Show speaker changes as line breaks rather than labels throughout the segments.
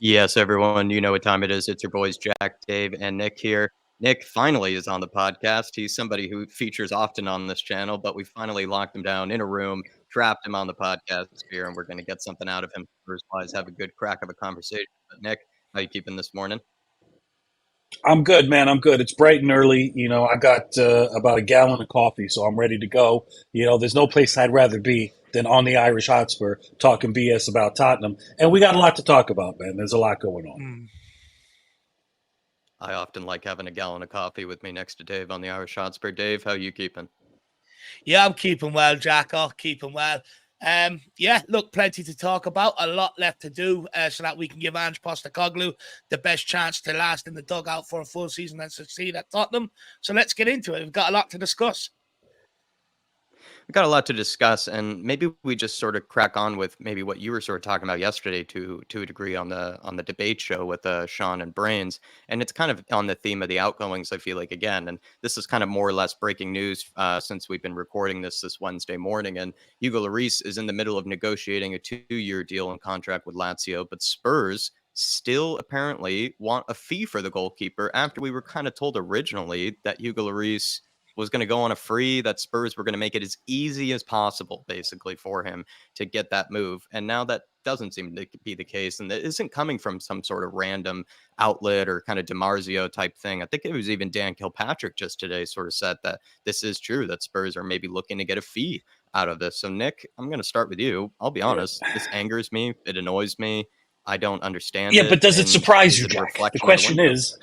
Yes, everyone, you know what time it is. It's your boys, Jack, Dave, and Nick here. Nick finally is on the podcast. He's somebody who features often on this channel, but we finally locked him down in a room, trapped him on the podcast sphere, and we're going to get something out of him. First, wise, have a good crack of a conversation. But Nick, how you keeping this morning?
I'm good, man. I'm good. It's bright and early. I got about a gallon of coffee, so I'm ready to go. There's no place I'd rather be than on the Irish Hotspur talking BS about Tottenham. And we got a lot to talk about, man. There's a lot going on.
I often like having a gallon of coffee with me next to Dave on the Irish Hotspur. Dave, how you keeping?
Yeah, I'm keeping well, Jack. Oh, keeping well. Yeah, look, plenty to talk about. A lot left to do so that we can give Ange Postecoglou the best chance to last in the dugout for a full season and succeed at Tottenham. So let's get into it. We've got a lot to discuss.
We've got a lot to discuss, and maybe we just sort of crack on with maybe what you were sort of talking about yesterday to a degree on the debate show with Sean and Brains, and it's kind of on the theme of the outgoings. I feel like again, and this is kind of more or less breaking news since we've been recording this Wednesday morning. And Hugo Lloris is in the middle of negotiating a 2-year deal and contract with Lazio, but Spurs still apparently want a fee for the goalkeeper after we were kind of told originally that Hugo Lloris was going to go on a free, that Spurs were going to make it as easy as possible, basically, for him to get that move. And now that doesn't seem to be the case. And it isn't coming from some sort of random outlet or kind of DiMarzio type thing. I think it was even Dan Kilpatrick just today sort of said that this is true, that Spurs are maybe looking to get a fee out of this. So, Nick, I'm going to start with you. I'll be honest. This angers me. It annoys me. I don't understand
Yeah,
it.
but does it
And
surprise
is
you,
it a
Jack? The
reflection of the
question
window?
is,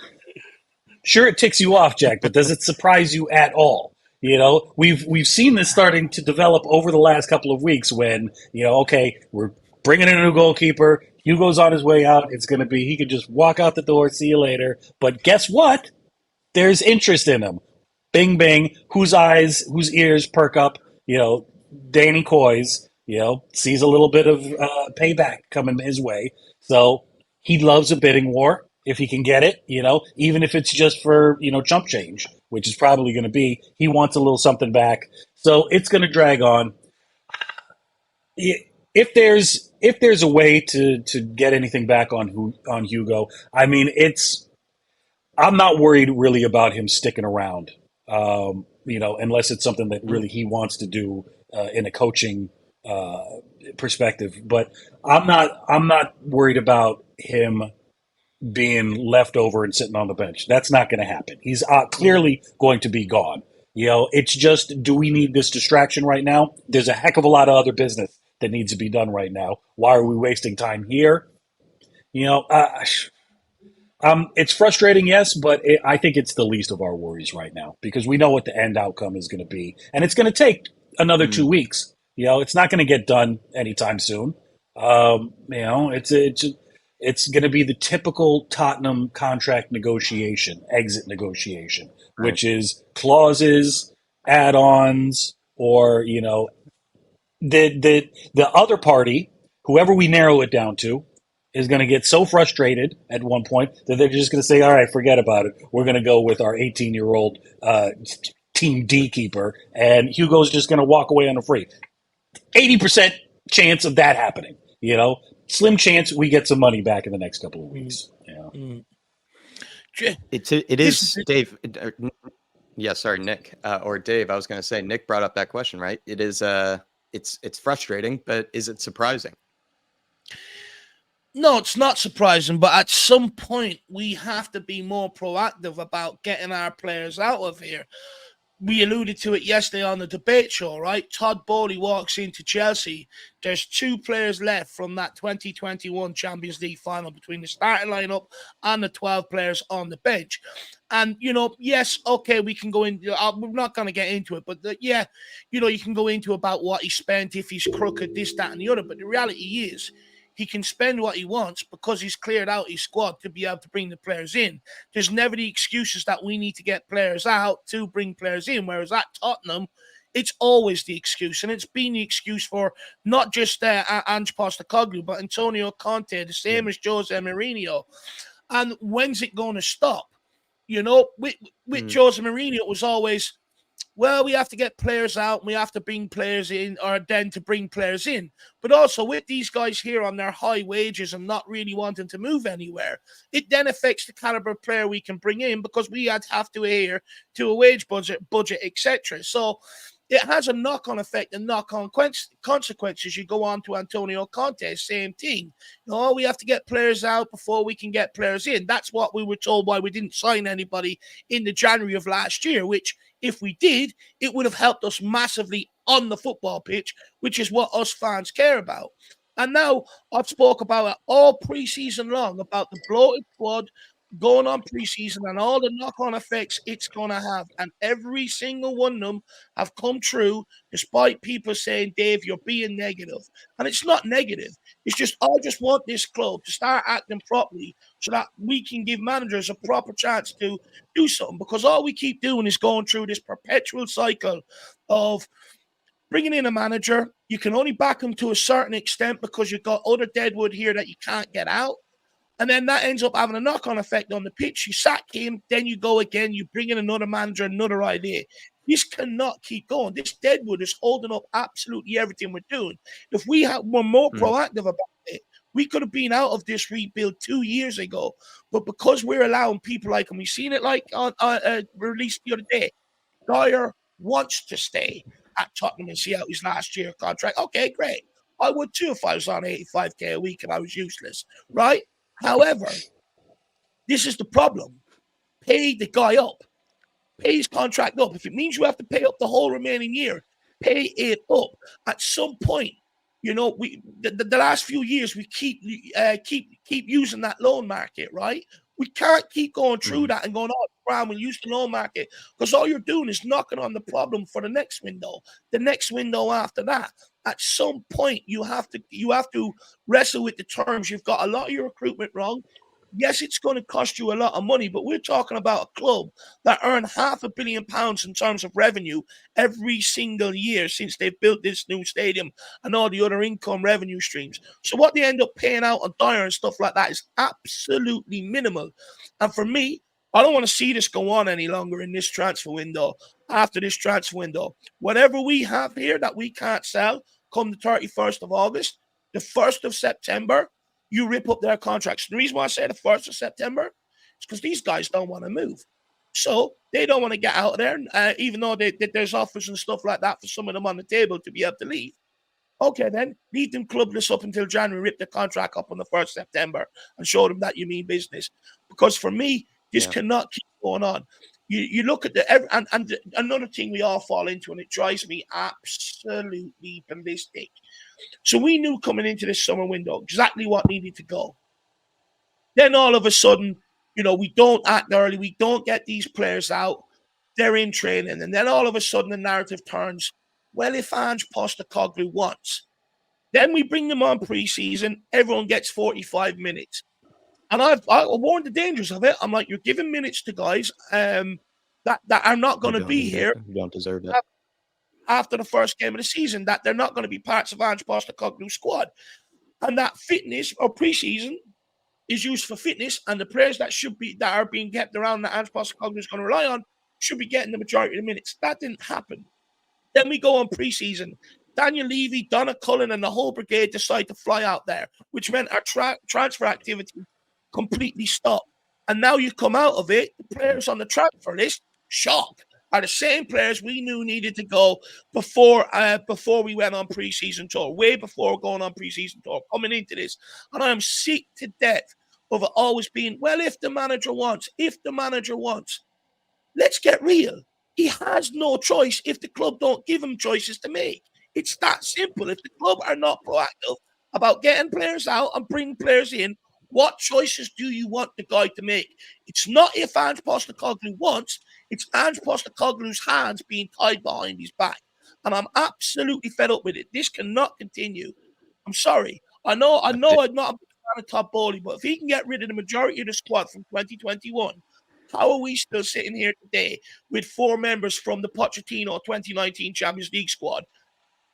sure, it ticks you off, Jack, but does it surprise you at all? We've seen this starting to develop over the last couple of weeks when, okay, we're bringing in a new goalkeeper. Hugo's on his way out. It's going to be, he could just walk out the door, see you later. But guess what? There's interest in him. Bing, bing. Whose ears perk up? Danny Coys, sees a little bit of payback coming his way. So he loves a bidding war if he can get it, even if it's just for, chump change, which is probably going to be, he wants a little something back. So it's going to drag on. If there's a way to get anything back on Hugo, I mean, I'm not worried really about him sticking around, unless it's something that really he wants to do in a coaching perspective. But I'm not worried about him being left over and sitting on the bench. That's not going to happen. He's clearly going to be gone. It's just, do we need this distraction right now? There's a heck of a lot of other business that needs to be done right now. Why are we wasting time here? It's frustrating, yes, but I think it's the least of our worries right now because we know what the end outcome is going to be, and it's going to take another 2 weeks. It's not going to get done anytime soon. It's going to be the typical Tottenham contract negotiation, exit negotiation,
Right.
which is clauses, add-ons, or the other party, whoever we narrow it down to, is going to get so frustrated at one point that they're just going to say, all right, forget about it. We're going to go with our 18-year-old Team D keeper, and Hugo's just going to walk away on a free. 80% chance of that happening, Slim chance we get some money back in the next couple of weeks.
It is, Dave. Yeah, sorry, Nick or Dave. I was going to say Nick brought up that question, right? It is. It's frustrating, but is it surprising?
No, it's not surprising, but at some point we have to be more proactive about getting our players out of here. We alluded to it yesterday on the debate show, right? Todd Bowley walks into Chelsea. There's 2 players left from that 2021 Champions League final between the starting lineup and the 12 players on the bench. And, yes, okay, we can go in. We're not going to get into it, but you can go into about what he spent, if he's crooked, this, that, and the other. But the reality is, he can spend what he wants because he's cleared out his squad to be able to bring the players in. There's never the excuses that we need to get players out to bring players in, whereas at Tottenham, it's always the excuse. And it's been the excuse for not just Ange Postecoglou, but Antonio Conte, the same as Jose Mourinho. And when's it going to stop? With Jose Mourinho, it was always, well, we have to get players out, and we have to bring players in, or then to bring players in. But also with these guys here on their high wages and not really wanting to move anywhere, it then affects the caliber of player we can bring in, because we have to adhere to a wage budget, etc. So it has a knock-on effect and knock-on consequences. You go on to Antonio Conte, same thing. We have to get players out before we can get players in. That's what we were told why we didn't sign anybody in the January of last year, which if we did, it would have helped us massively on the football pitch, which is what us fans care about. And now I've spoke about it all pre-season long, about the bloated squad going on pre-season and all the knock-on effects it's going to have. And every single one of them have come true, despite people saying, Dave, you're being negative. And it's not negative. It's just, I just want this club to start acting properly so that we can give managers a proper chance to do something. Because all we keep doing is going through this perpetual cycle of bringing in a manager. You can only back them to a certain extent because you've got other deadwood here that you can't get out. And then that ends up having a knock-on effect on the pitch. You sack him, then you go again, you bring in another manager, another idea. This cannot keep going. This deadwood is holding up absolutely everything we're doing. If we were more proactive about it, we could have been out of this rebuild 2 years ago. But because we're allowing people like, and we've seen it like on released the other day, Dyer wants to stay at Tottenham and see out his last year contract. Okay, great. I would too if I was on 85K a week and I was useless, right? However, this is the problem. Pay the guy up. Pay his contract up. If it means you have to pay up the whole remaining year, pay it up. At some point, we the last few years we keep using that loan market, right? We can't keep going through that and going, oh, Brown, we'll use the loan market, because all you're doing is knocking on the problem for the next window, the next window after that. At some point, you have to wrestle with the terms. You've got a lot of your recruitment wrong. Yes, it's going to cost you a lot of money, but we're talking about a club that earned £500 million in terms of revenue every single year since they've built this new stadium and all the other income revenue streams. So what they end up paying out on Dyer and stuff like that is absolutely minimal. And for me, I don't want to see this go on any longer in this transfer window. After this transfer window, whatever we have here that we can't sell come the 31st of August, the 1st of September, you rip up their contracts. The reason why I say the 1st of September is because these guys don't want to move. So they don't want to get out of there, even though there's offers and stuff like that for some of them on the table to be able to leave. Okay, then leave them clubless up until January, rip the contract up on the 1st of September and show them that you mean business. Because for me, this cannot keep going on. You look at and another thing we all fall into, and it drives me absolutely ballistic. So we knew coming into this summer window exactly what needed to go. Then all of a sudden, we don't act early. We don't get these players out. They're in training. And then all of a sudden the narrative turns, well, if Ange Postecoglou wants, then we bring them on pre-season. Everyone gets 45 minutes. And I warned the dangers of it. I'm like, you're giving minutes to guys that are not going to be here.
You don't deserve it.
After the first game of the season, that they're not going to be parts of Ange Postecoglou's squad. And that fitness or preseason is used for fitness, and the players that are being kept around that Ange Postecoglou is going to rely on should be getting the majority of the minutes. That didn't happen. Then we go on preseason. Daniel Levy, Donna Cullen, and the whole brigade decide to fly out there, which meant our transfer activity completely stopped. And now you come out of it, the players on the transfer list, shock, are the same players we knew needed to go before we went on preseason tour, way before going on preseason tour, coming into this. And I'm sick to death of it always being, well, if the manager wants, let's get real. He has no choice if the club don't give him choices to make. It's that simple. If the club are not proactive about getting players out and bringing players in, what choices do you want the guy to make? It's not if Ange Postecoglou wants, it's Ange Postecoglou's hands being tied behind his back. And I'm absolutely fed up with it. This cannot continue. I'm sorry. I know I'm not a fan of Todd Bowley, but if he can get rid of the majority of the squad from 2021, how are we still sitting here today with 4 members from the Pochettino 2019 Champions League squad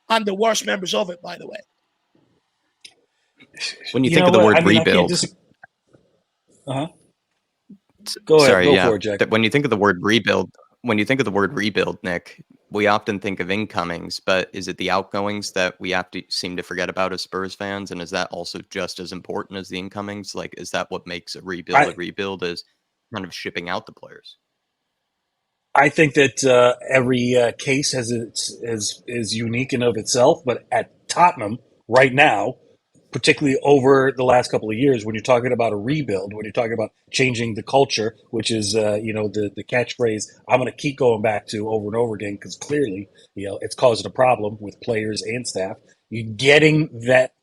and the worst members of it, by the way?
When you think of the word rebuild,
Go ahead.
sorry,
Go
yeah.
for it, Jack.
When you think of the word rebuild, when you think of the word rebuild, Nick, we often think of incomings, but is it the outgoings that we have to seem to forget about as Spurs fans? And is that also just as important as the incomings? Like, is that what makes a rebuild
I
a rebuild, is kind of shipping out the players?
I think that every case has its is unique in of itself, but at Tottenham right now, particularly over the last couple of years, when you're talking about a rebuild, when you're talking about changing the culture, which is the catchphrase I'm going to keep going back to over and over again because clearly it's causing a problem with players and staff. You getting that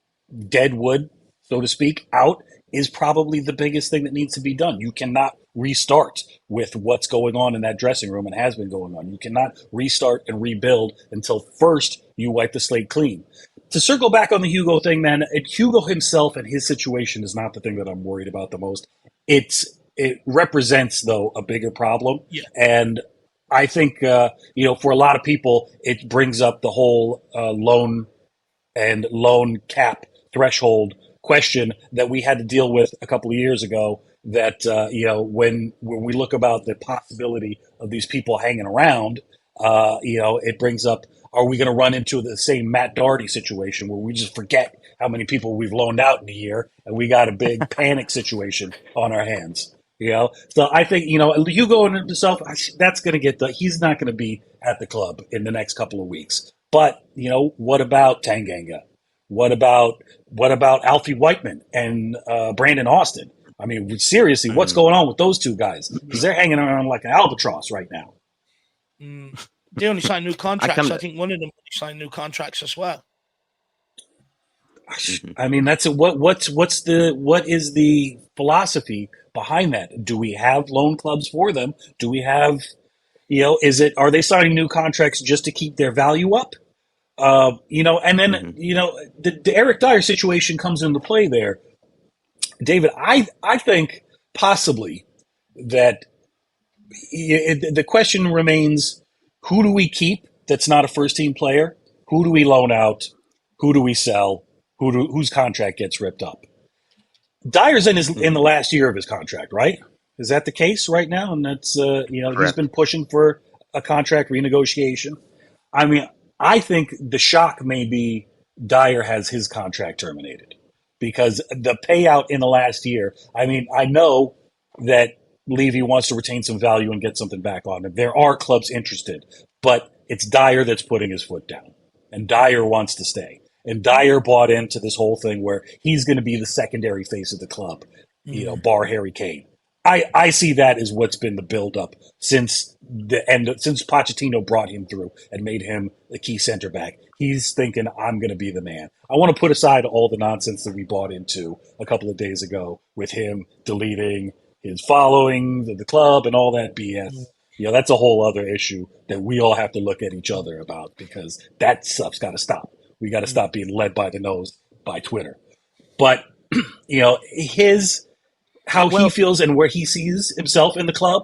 dead wood, so to speak, out is probably the biggest thing that needs to be done. You cannot restart with what's going on in that dressing room and has been going on. You cannot restart and rebuild until first you wipe the slate clean. To circle back on the Hugo thing, man, Hugo himself and his situation is not the thing that I'm worried about the most. It represents though a bigger problem,
Yeah.
and I think for a lot of people it brings up the whole loan cap threshold question that we had to deal with a couple of years ago. That when we look about the possibility of these people hanging around, it brings up: are we going to run into the same Matt Doherty situation where we just forget how many people we've loaned out in a year and we got a big panic situation on our hands? So I think Hugo and himself, that's going to he's not going to be at the club in the next couple of weeks. But what about Tanganga? What about Alfie Whiteman and Brandon Austin? I mean, seriously, what's
Mm.
going on with those two guys? Because they're hanging around like an albatross right now.
They only signed new contracts.
come
I think one of them only signed new contracts as well.
Mhm.
I mean, that's what is the philosophy behind that? Do we have loan clubs for them? Do we have are they signing new contracts just to keep their value up? And then
Mhm.
the Eric Dyer situation comes into play there. David, I think possibly that the question remains: who do we keep that's not a first team player? Who do we loan out? Who do we sell? Whose contract gets ripped up? Dyer's in the
Mhm.
last year of his contract, right? Is that the case right now? And that's he's been
Correct.
pushing for a contract renegotiation. I mean, I think the shock may be Dyer has his contract terminated because the payout in the last year. I mean, I know that Levy wants to retain some value and get something back on him. There are clubs interested, but it's Dyer that's putting his foot down, and Dyer wants to stay. And Dyer bought into this whole thing where he's going to be the secondary face of the club, bar Harry Kane. I see that as what's been the buildup since the end, since Pochettino brought him through and made him the key center back. He's thinking, I'm going to be the man. I want to put aside all the nonsense that we bought into a couple of days ago with him deleting his following the club and all that BS. That's a whole other issue that we all have to look at each other about because that stuff's got to stop. We got to stop being led by the nose by Twitter. But his how he
Well,
feels and where he sees himself in the club,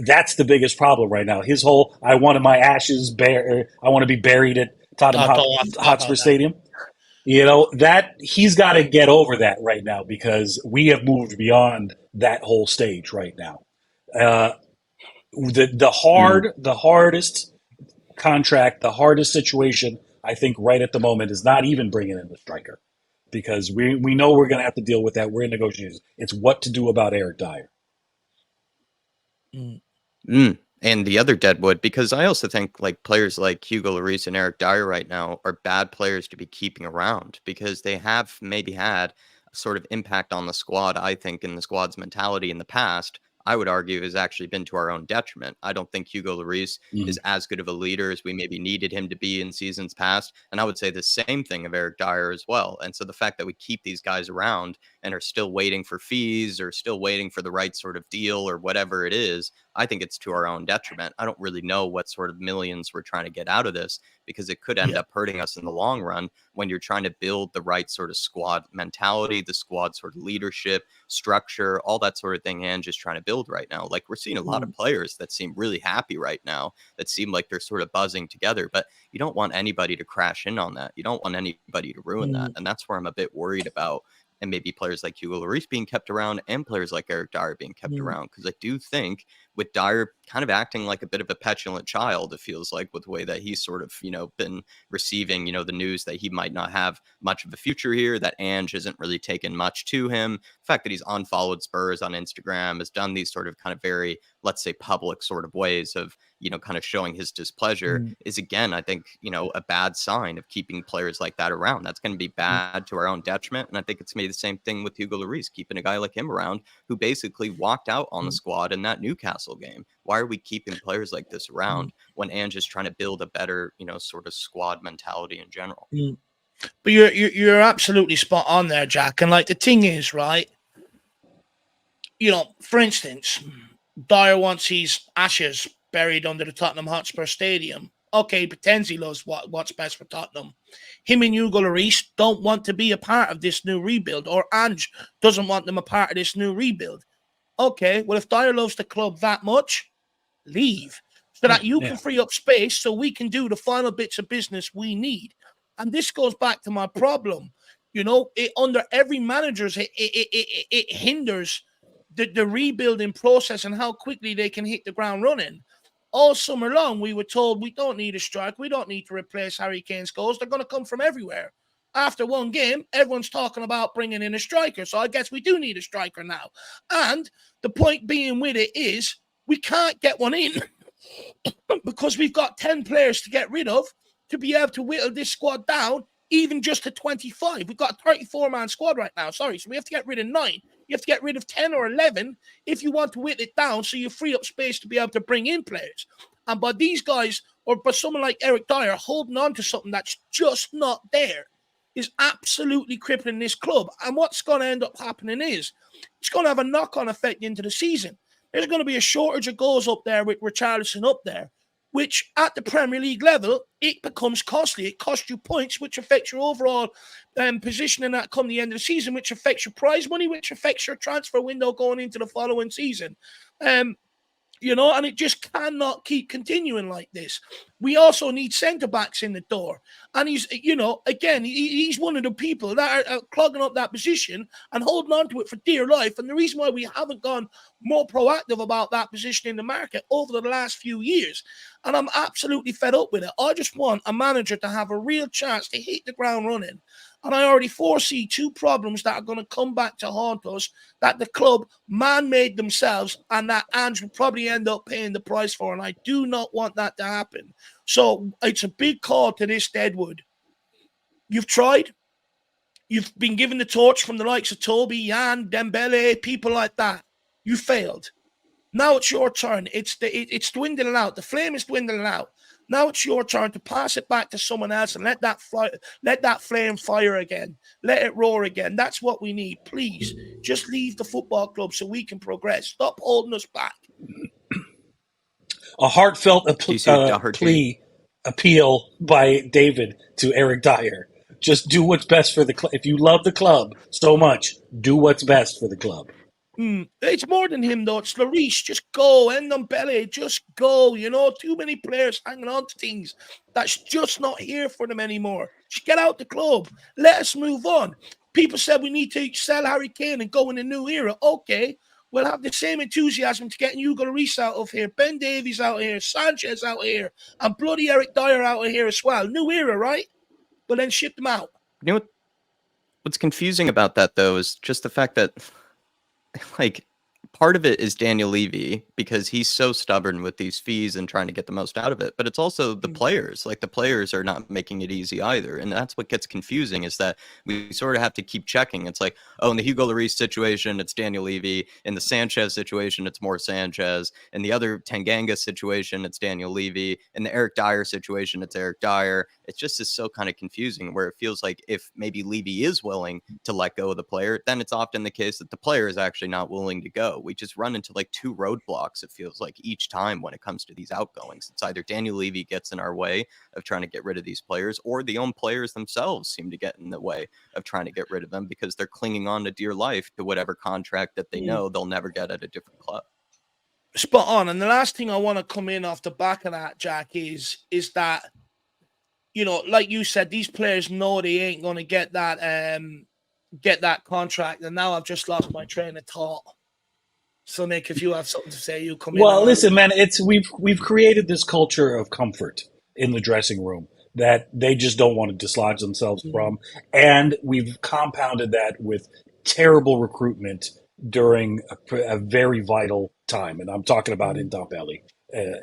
that's the biggest problem right now. His whole I wanted my ashes I want to be buried at Tottenham
Don't have to talk
Hotspur
about that.
Stadium. That he's got to get over that right now because we have moved beyond that whole stage right now. Uh,
mm,
the hardest contract, the hardest situation, I think, right at the moment is not even bringing in the striker because we know we're going to have to deal with that. We're in negotiations. It's what to do about Eric Dyer.
Mm.
and the other deadwood, because I also think like players like Hugo Lloris and Eric Dyer right now are bad players to be keeping around because they have maybe had a sort of impact on the squad. I think in the squad's mentality in the past, I would argue has actually been to our own detriment. I don't think Hugo Lloris
Mm.
is as good of a leader as we maybe needed him to be in seasons past. And I would say the same thing of Eric Dyer as well. And so the fact that we keep these guys around and are still waiting for fees or still waiting for the right sort of deal or whatever it is, I think it's to our own detriment. I don't really know what sort of millions we're trying to get out of this because it could end
Yeah.
up hurting us in the long run when you're trying to build the right sort of squad mentality, the squad sort of leadership, structure, all that sort of thing, and just trying to build right now. Like we're seeing a lot of players that seem really happy right now, that seem like they're sort of buzzing together, but you don't want anybody to crash in on that. You don't want anybody to ruin that.
Mm.
And that's where I'm a bit worried about. And maybe players like Hugo Lloris being kept around and players like Eric Dyer being kept
Mm.
around. Because I do think with Dyer kind of acting like a bit of a petulant child, it feels like, with the way that he's sort of, been receiving, the news that he might not have much of a future here, that Ange isn't really taken much to him. The fact that he's unfollowed Spurs on Instagram, has done these sort of kind of very, let's say, public sort of ways of, kind of showing his displeasure is, again, I think, a bad sign of keeping players like that around. That's going to be bad to our own detriment. And I think it's maybe the same thing with Hugo Lloris, keeping a guy like him around who basically walked out on the squad in that Newcastle game. Why are we keeping players like this around when Ange is trying to build a better, sort of squad mentality in general?
But you're absolutely spot on there, Jack. And like the thing is, right? For instance, Dyer wants his ashes buried under the Tottenham Hotspur Stadium. Okay, he pretends he loves what's best for Tottenham. Him and Hugo Lloris don't want to be a part of this new rebuild, or Ange doesn't want them a part of this new rebuild. Okay, well, if Dyer loves the club that much, leave so that you can free up space so we can do the final bits of business we need. And this goes back to my problem. Under every manager's, it hinders the rebuilding process and how quickly they can hit the ground running. All summer long, we were told we don't need a strike. We don't need to replace Harry Kane's goals. They're going to come from everywhere. After one game, everyone's talking about bringing in a striker. So I guess we do need a striker now. And the point being with it is we can't get one in because we've got 10 players to get rid of to be able to whittle this squad down even just to 25. We've got a 34-man squad right now. Sorry, so we have to get rid of 9. You have to get rid of 10 or 11 if you want to whittle it down so you free up space to be able to bring in players. And by these guys, or by someone like Eric Dyer, holding on to something that's just not there is absolutely crippling this club. And what's going to end up happening is it's going to have a knock-on effect into the season. There's going to be a shortage of goals up there with Richarlison up there, which at the Premier League level, it becomes costly. It costs you points, which affects your overall positioning that come the end of the season, which affects your prize money, which affects your transfer window going into the following season. And it just cannot keep continuing like this. We also need centre-backs in the door. And he's one of the people that are clogging up that position and holding on to it for dear life. And the reason why we haven't gone more proactive about that position in the market over the last few years, and I'm absolutely fed up with it. I just want a manager to have a real chance to hit the ground running. And I already foresee 2 problems that are going to come back to haunt us, that the club man-made themselves and that Ange will probably end up paying the price for. And I do not want that to happen. So it's a big call to this Deadwood. You've tried. You've been given the torch from the likes of Toby, Jan, Dembele, people like that. You failed. Now it's your turn. It's dwindling out. The flame is dwindling out. Now it's your turn to pass it back to someone else and let that flame fire again. Let it roar again. That's what we need. Please, just leave the football club so we can progress. Stop holding us back.
A heartfelt appeal by David to Eric Dyer. Just do what's best for the club. If you love the club so much, do what's best for the club.
It's more than him, though. It's Lloris. Just go. Ndombele. Just go. Too many players hanging on to things that's just not here for them anymore. Just get out the club. Let us move on. People said we need to sell Harry Kane and go in a new era. Okay. We'll have the same enthusiasm to getting Hugo Lloris out of here, Ben Davies out here, Sanchez out here, and bloody Eric Dyer out of here as well. New era, right? But then ship them out.
What's confusing about that, though, is just the fact that part of it is Daniel Levy because he's so stubborn with these fees and trying to get the most out of it. But it's also the players. The players are not making it easy either. And that's what gets confusing is that we sort of have to keep checking. It's like, oh, in the Hugo Lloris situation, it's Daniel Levy. In the Sanchez situation, it's more Sanchez. In the other Tanganga situation, it's Daniel Levy. In the Eric Dyer situation, it's Eric Dyer. It just is so kind of confusing where it feels like if maybe Levy is willing to let go of the player, then it's often the case that the player is actually not willing to go. We just run into 2 roadblocks, it feels like, each time when it comes to these outgoings. It's either Daniel Levy gets in our way of trying to get rid of these players, or the own players themselves seem to get in the way of trying to get rid of them because they're clinging on to dear life to whatever contract that they know they'll never get at a different club.
Spot on. And the last thing I want to come in off the back of that, Jack, is that, like you said, these players know they ain't going to get that contract. And now I've just lost my train of thought. So, Nick, if you have something to say, you come in
Well,
and I'll.
listen, man, we've created this culture of comfort in the dressing room that they just don't want to dislodge themselves from, and we've compounded that with terrible recruitment during a very vital time, and I'm talking about in Dump Alley.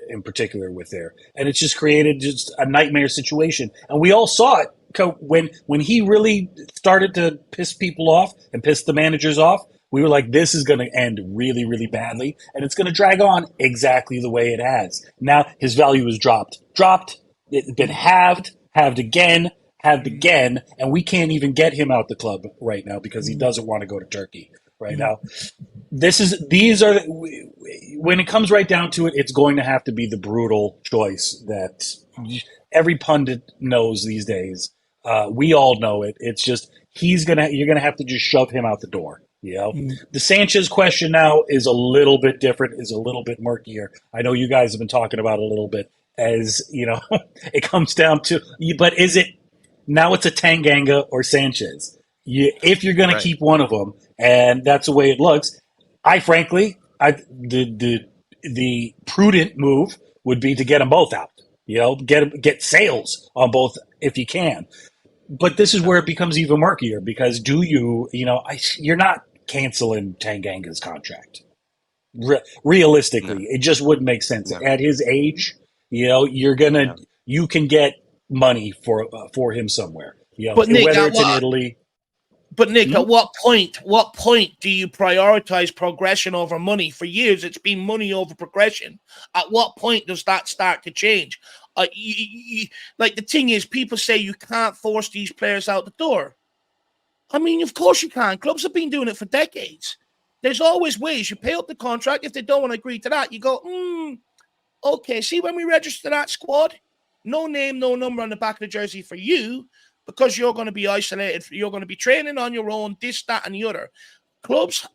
In particular, with there, and it's just created just a nightmare situation, and we all saw it when he really started to piss people off and piss the managers off. We were like, this is going to end really, really badly, and it's going to drag on exactly the way it has. Now his value is dropped. It's been halved again, and we can't even get him out the club right now because he doesn't want to go to Turkey right now. These are when it comes right down to it, it's going to have to be the brutal choice that every pundit knows these days. We all know it. It's just you're gonna have to just shove him out the door. You know, the Sanchez question now is a little bit different, is a little bit murkier. I know you guys have been talking about it a little bit, as you know, it comes down to. But is it now? It's a Tanganga or Sanchez. If you're going to keep one of them, and that's the way it looks. The prudent move would be to get them both out. You know, get sales on both if you can. But this is where it becomes even murkier because you're not canceling Tanganga's contract. Realistically, it just wouldn't make sense at his age. You know, you can get money for him somewhere. You know,
But Nick,
whether it's in Italy.
But Nick, at what point do you prioritize progression over money? For years, it's been money over progression. At what point does that start to change? Like the thing is, people say you can't force these players out the door. I mean, of course you can. Clubs have been doing it for decades. There's always ways. You pay up the contract. If they don't want to agree to that, you go, okay, see when we register that squad, no name, no number on the back of the jersey for you, because you're going to be isolated. You're going to be training on your own, this, that, and the other. Clubs,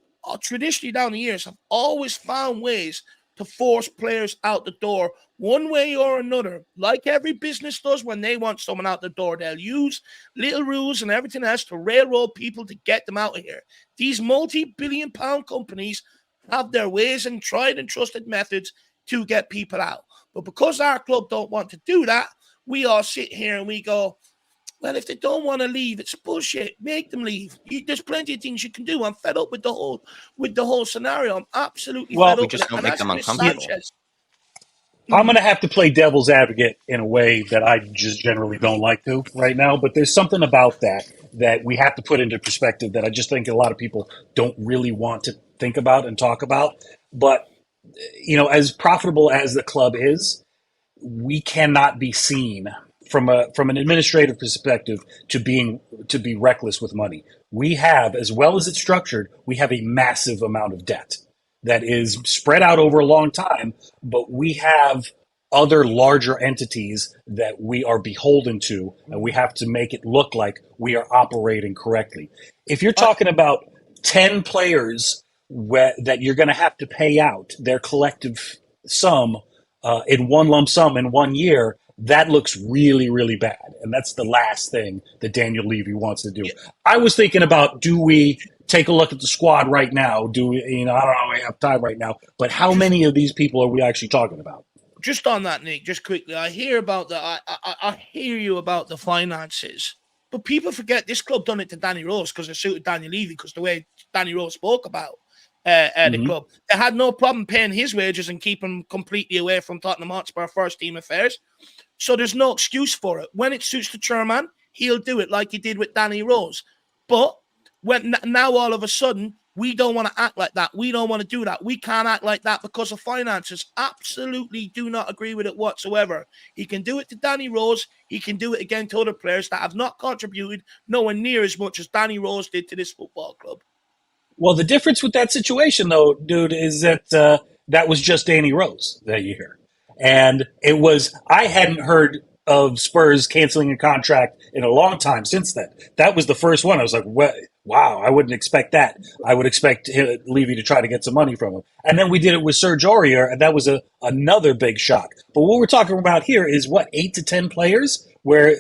traditionally down the years, have always found ways to force players out the door one way or another. Like every business does when they want someone out the door, they'll use little rules and everything else to railroad people to get them out of here. These multi-billion-pound companies have their ways and tried and trusted methods to get people out. But because our club don't want to do that, we all sit here and we go, well, if they don't want to leave, it's bullshit. Make them leave. There's plenty of things you can do. I'm fed up with the whole scenario. I'm absolutely fed up with it.
Just don't make them uncomfortable.
I'm going to have to play devil's advocate in a way that I just generally don't like to right now. But there's something about that we have to put into perspective that I just think a lot of people don't really want to think about and talk about. But, you know, as profitable as the club is, we cannot be seen from an administrative perspective to be reckless with money. We have, as well as it's structured, we have a massive amount of debt that is spread out over a long time, but we have other larger entities that we are beholden to, and we have to make it look like we are operating correctly. If you're talking about 10 players that you're going to have to pay out their collective sum in one lump sum in 1 year, that looks really, really bad. And that's the last thing that Daniel Levy wants to do. I was thinking about, do we take a look at the squad right now? I don't know, we have time right now, but how many of these people are we actually talking about?
Just on that, Nick, just quickly, I hear you about the finances, but people forget this club done it to Danny Rose because it suited Daniel Levy, because the way Danny Rose spoke about the club. They had no problem paying his wages and keeping him completely away from Tottenham Hotspur first team affairs. So there's no excuse for it. When it suits the chairman, he'll do it like he did with Danny Rose. But now all of a sudden, we don't want to act like that. We don't want to do that. We can't act like that because of finances. Absolutely do not agree with it whatsoever. He can do it to Danny Rose. He can do it again to other players that have not contributed nowhere near as much as Danny Rose did to this football club.
Well, the difference with that situation, though, dude, is that that was just Danny Rose that year. And I hadn't heard of Spurs canceling a contract in a long time since then. That was the first one. I was like, wow, I wouldn't expect that. I would expect Levy to try to get some money from him. And then we did it with Serge Aurier, and that was another big shock. But what we're talking about here is what, 8 to 10 players, where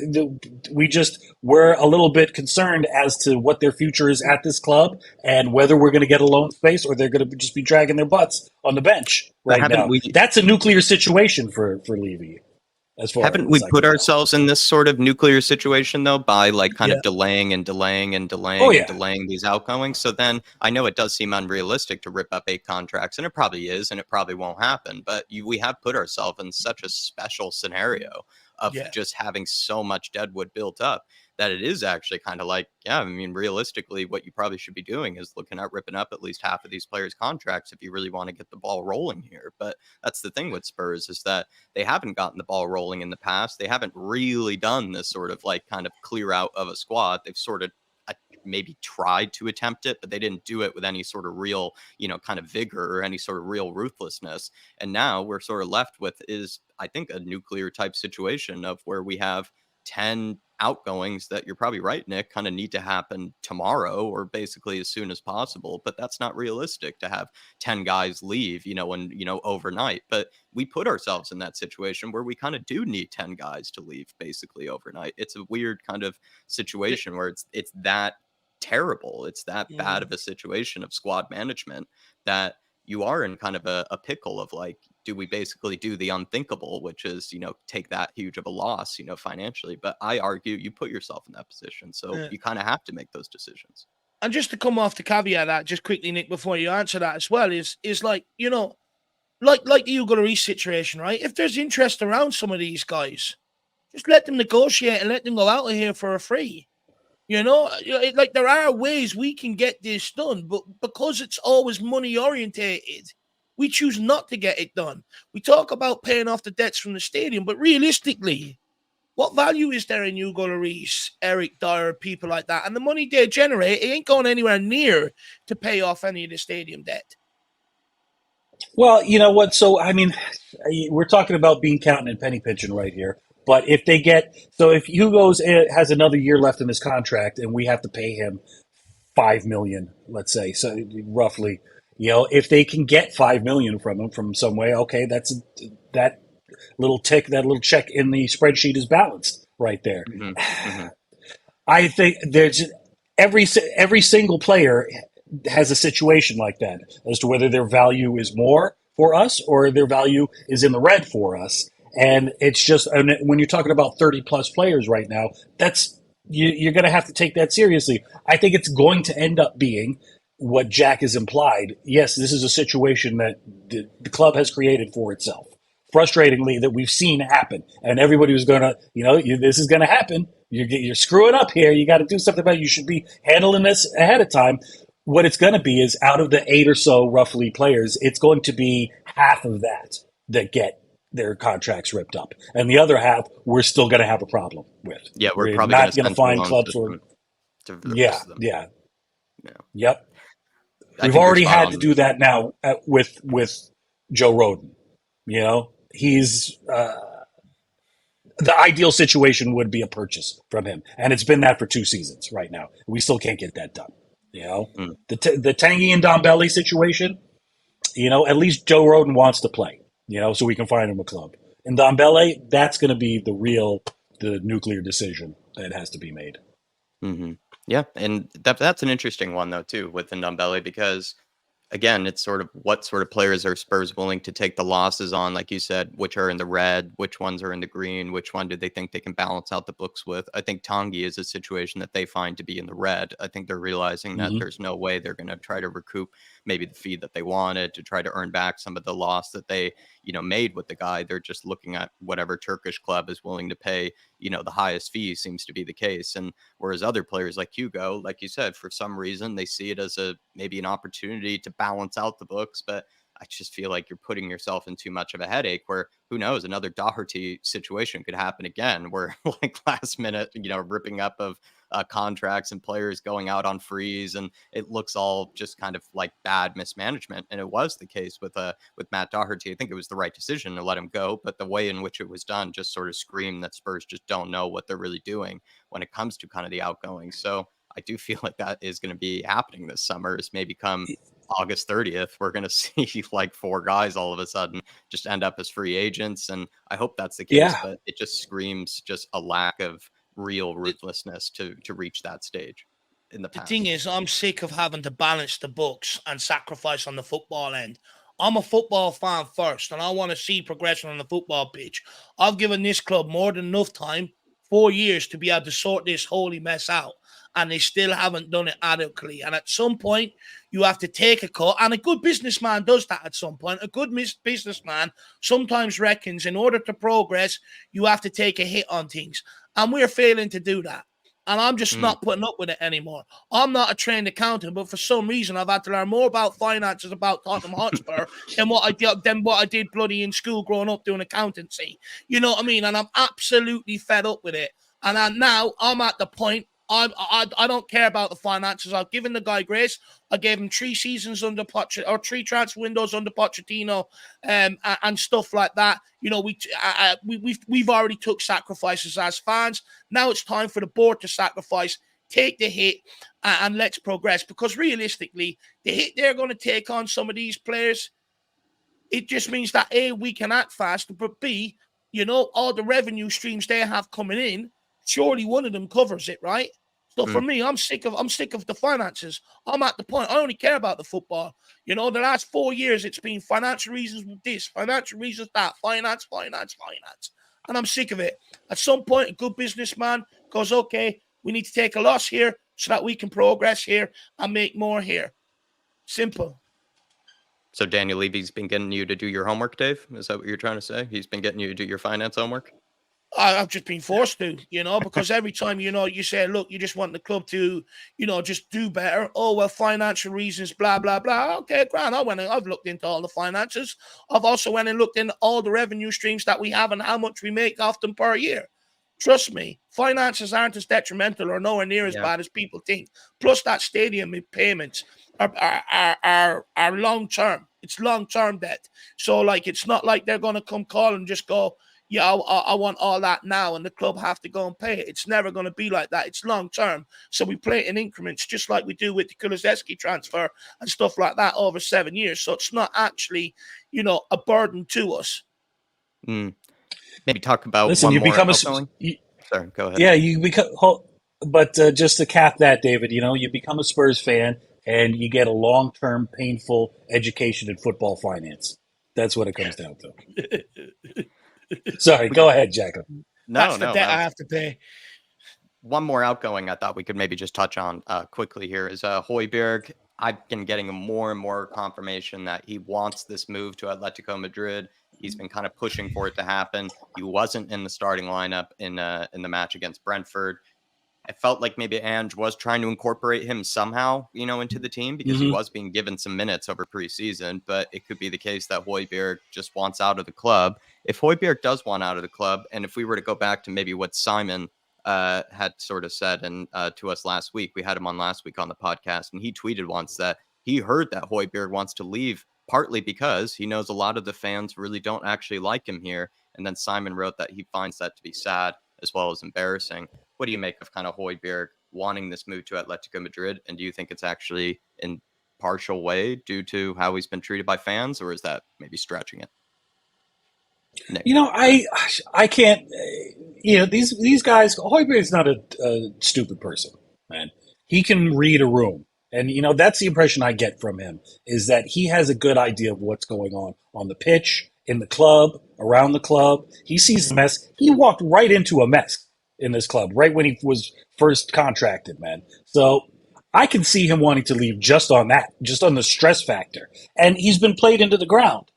we just were a little bit concerned as to what their future is at this club and whether we're going to get a loan space or they're going to just be dragging their butts on the bench
But
right now. That's a nuclear situation for Levy. As far
haven't
as
we
I
put
can tell.
ourselves in this sort of nuclear situation though by like kind
Yeah.
of delaying and delaying and
Oh
delaying and
yeah,
delaying these outgoings? So then I know it does seem unrealistic to rip up 8 contracts, and it probably is, and it probably won't happen. But we have put ourselves in such a special scenario of
Yeah.
just having so much deadwood built up that it is actually kind of like, yeah, I mean, realistically, what you probably should be doing is looking at ripping up at least half of these players' contracts if you really want to get the ball rolling here. But that's the thing with Spurs is that they haven't gotten the ball rolling in the past. They haven't really done this sort of like kind of clear out of a squad. They've sort of maybe tried to attempt it, but they didn't do it with any sort of real, kind of vigor or any sort of real ruthlessness. And now we're sort of left with is, I think, a nuclear type situation of where we have 10 outgoings that you're probably right, Nick, kind of need to happen tomorrow or basically as soon as possible. But that's not realistic to have 10 guys leave, overnight. But we put ourselves in that situation where we kind of do need 10 guys to leave basically overnight. It's a weird kind of situation where it's that terrible. It's that bad of a situation of squad management that you are in kind of a pickle of like, do we basically do the unthinkable, which is, take that huge of a loss, financially? But I argue you put yourself in that position. So
Yeah.
you kind of have to make those decisions.
And just to come off the caveat that just quickly, Nick, before you answer that as well, is like, like the Hugo Lloris situation, right? If there's interest around some of these guys, just let them negotiate and let them go out of here for a free. Like there are ways we can get this done, but because it's always money orientated, we choose not to get it done. We talk about paying off the debts from the stadium, but realistically, what value is there in Hugo Lloris, Eric Dyer, people like that? And the money they generate, it ain't going anywhere near to pay off any of the stadium debt.
well, you know what? So I mean, we're talking about bean counting and penny pinching right here. But if they get if Hugo's has another year left in his contract and we have to pay him 5 million, let's say, so roughly, if they can get 5 million from him from some way, okay, that little tick, that little check in the spreadsheet is balanced right there.
Mm-hmm. Mm-hmm.
I think there's every single player has a situation like that as to whether their value is more for us or their value is in the red for us. And it's just when you're talking about 30 plus players right now, that's you're going to have to take that seriously. I think it's going to end up being what Jack has implied. Yes, this is a situation that the club has created for itself. Frustratingly, that we've seen happen, and everybody was going to, this is going to happen. You're screwing up here. You got to do something about it. You should be handling this ahead of time. What it's going to be is out of the 8 or so roughly players, it's going to be half of that get their contracts ripped up, and the other half we're still going to have a problem with.
Yeah, we're
We're
probably going
not
to
going to
send to the
find
loan
clubs where,
system to the
yeah,
rest of them.
yeah,
Yeah.
yep.
I
We've
think you're
already
spot
had
on.
to do that now with Joe Roden. He's the ideal situation would be a purchase from him, and it's been that for 2 seasons right now. We still can't get that done.
Mm.
The Tanguy and Dombelli situation. At least Joe Roden wants to play. So we can find him a club. And Dombele, that's going to be the nuclear decision that has to be made.
Mm-hmm. Yeah, and that's an interesting one though too with Ndombele because again, it's sort of what sort of players are Spurs willing to take the losses on, like you said, which are in the red, which ones are in the green, which one do they think they can balance out the books with? I think Tanguy is a situation that they find to be in the red. I think they're realizing that
Mm-hmm.
there's no way they're going to try to recoup maybe the fee that they wanted to try to earn back some of the loss that they, made with the guy. They're just looking at whatever Turkish club is willing to pay, the highest fee seems to be the case. And whereas other players like Hugo, like you said, for some reason they see it as maybe an opportunity to balance out the books. But I just feel like you're putting yourself in too much of a headache where who knows, another Doherty situation could happen again where like last minute, ripping up of contracts and players going out on freeze and it looks all just kind of like bad mismanagement. And it was the case with Matt Doherty. I think it was the right decision to let him go, but the way in which it was done just sort of screamed that Spurs just don't know what they're really doing when it comes to kind of the outgoing. So I do feel like that is going to be happening this summer. Is maybe come August 30th, we're going to see like 4 guys all of a sudden just end up as free agents. And I hope that's the case,
Yeah,
but it just screams just a lack of real ruthlessness to reach that stage in the
The thing
past.
is, I'm sick of having to balance the books and sacrifice on the football end. I'm a football fan first, and I want to see progression on the football pitch. I've given this club more than enough time, 4 years, to be able to sort this holy mess out, and they still haven't done it adequately. And at some point, you have to take a cut, and a good businessman does that at some point. A good businessman sometimes reckons in order to progress, you have to take a hit on things, and we're failing to do that. And I'm just
Mm.
not putting up with it anymore. I'm not a trained accountant, but for some reason I've had to learn more about finances about Tottenham Hotspur than what I did bloody in school growing up doing accountancy. You know what I mean? And I'm absolutely fed up with it. And now I'm at the point I don't care about the finances. I've given the guy grace. I gave him 3 seasons under Pochettino, or 3 transfer windows under Pochettino, and stuff like that. You know, we've already took sacrifices as fans. Now it's time for the board to sacrifice, take the hit, and let's progress. Because realistically, the hit they're going to take on some of these players, it just means that A, we can act fast, but B, all the revenue streams they have coming in, surely one of them covers it, right? So for
Mm.
me, I'm sick of the finances. I'm at the point I only care about the football. The last 4 years it's been financial reasons with this, financial reasons that, finance, and I'm sick of it. At some point, a good businessman goes, okay, we need to take a loss here so that we can progress here and make more here. Simple.
So Daniel Levy's been getting you to do your homework, Dave? Is that what you're trying to say? He's been getting you to do your finance homework?
I've just been forced to, because every time, you say, look, you just want the club to, just do better. Oh, well, financial reasons, blah, blah, blah. Okay, grand. I've looked into all the finances. I've also went and looked into all the revenue streams that we have and how much we make off them per year. Trust me, finances aren't as detrimental or nowhere near as
Yeah.
bad as people think. Plus, that stadium payments are long term. It's long term debt. So, like, it's not like they're going to come call and just go, yeah, I want all that now, and the club have to go and pay it. It's never going to be like that. It's long term. So we play it in increments, just like we do with the Kulusevski transfer and stuff like that over 7 years. So it's not actually, a burden to us.
Mm. Maybe talk about
listen,
one
you
more
become a
outgoing. Sorry, go ahead.
yeah, you become. But just to cap that, David, you become a Spurs fan and you get a long-term, painful education in football finance. That's what it comes down to. Sorry,
We
go
could,
ahet, Jacob.
That's
no,
the
no.
debt I have to pay.
One more outgoing I thought we could maybe just touch on quickly here is Højbjerg. I've been getting more and more confirmation that he wants this move to Atletico Madrid. He's been kind of pushing for it to happen. He wasn't in the starting lineup in the match against Brentford. I felt like maybe Ange was trying to incorporate him somehow, into the team because he
Hmm.
was being given some minutes over preseason. But it could be the case that Højbjerg just wants out of the club. If Højbjerg does want out of the club, and if we were to go back to maybe what Simon had sort of said and to us last week, we had him on last week on the podcast, and he tweeted once that he heard that Højbjerg wants to leave partly because he knows a lot of the fans really don't actually like him here. And then Simon wrote that he finds that to be sad as well as embarrassing. What do you make of kind of Højbjerg wanting this move to Atletico Madrid? And do you think it's actually in partial way due to how he's been treated by fans, or is that maybe stretching it? Nick.
I can't. These guys. Højbjerg's not a stupid person, man. He can read a room, and that's the impression I get from him is that he has a good idea of what's going on the pitch, in the club, around the club. He sees the mess. He walked right into a mess in this club right when he was first contracted, man. So I can see him wanting to leave just on that, just on the stress factor. And he's been played into the ground.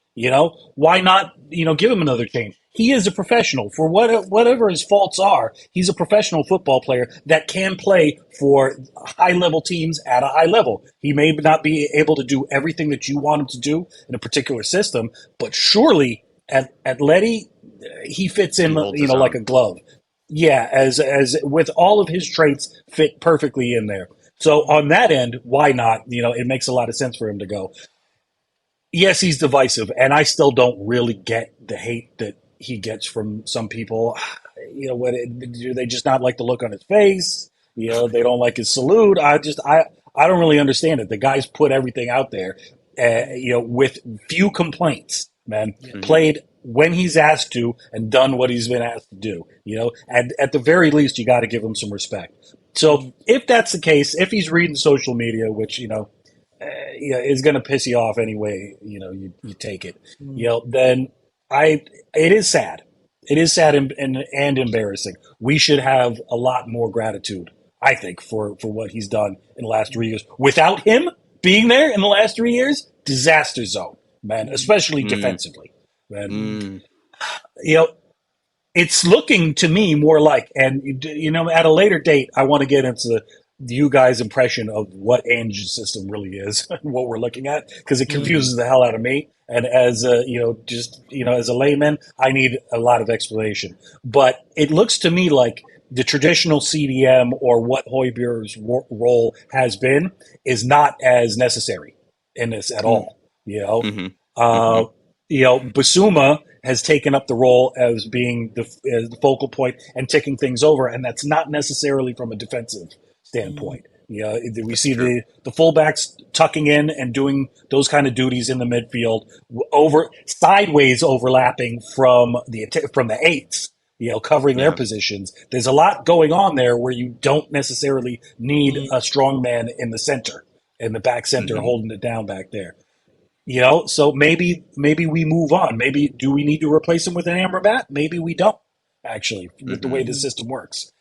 Why not, give him another chance? He is a professional. For whatever his faults are, he's a professional football player that can play for high-level teams at a high level. He may not be able to do everything that you want him to do in a particular system, but surely at Letty, he fits in,
He holds his
like
own.
a glove. Yeah, as with all of his traits fit perfectly in there. So on that end, why not? It makes a lot of sense for him to go. Yes, he's divisive, and I still don't really get the hate that he gets from some people. What do they just not like the look on his face? They don't like his salute. I don't really understand it. The guy's put everything out there, with few complaints, man.
Yeah.
Played when he's asked to and done what he's been asked to do, and at the very least, you got to give him some respect. So if that's the case, if he's reading social media, which, is going to piss you off anyway, you take it, then it is sad. It is sad and embarrassing. We should have a lot more gratitude, I think, for what he's done in the last 3 years. Without him being there in the last 3 years, disaster zone, man, especially defensively, man.
Mm.
It's looking to me more like, and at a later date, I want to get into you guys' impression of what Ange's system really is, what we're looking at, because it confuses the hell out of me. And as as a layman, I need a lot of explanation. But it looks to me like the traditional CDM, or what Højbjerg's role has been, is not as necessary in this at all. Basuma has taken up the role as being as the focal point and ticking things over, and that's not necessarily from a defensive standpoint. We see the fullbacks tucking in and doing those kind of duties in the midfield, sideways overlapping from the eights, covering their positions. There's a lot going on there where you don't necessarily need a strong man in the center, in the back center, holding it down back there. So maybe we move on. Maybe do we need to replace him with an Amrabat? Maybe we don't, actually, with the way the system works.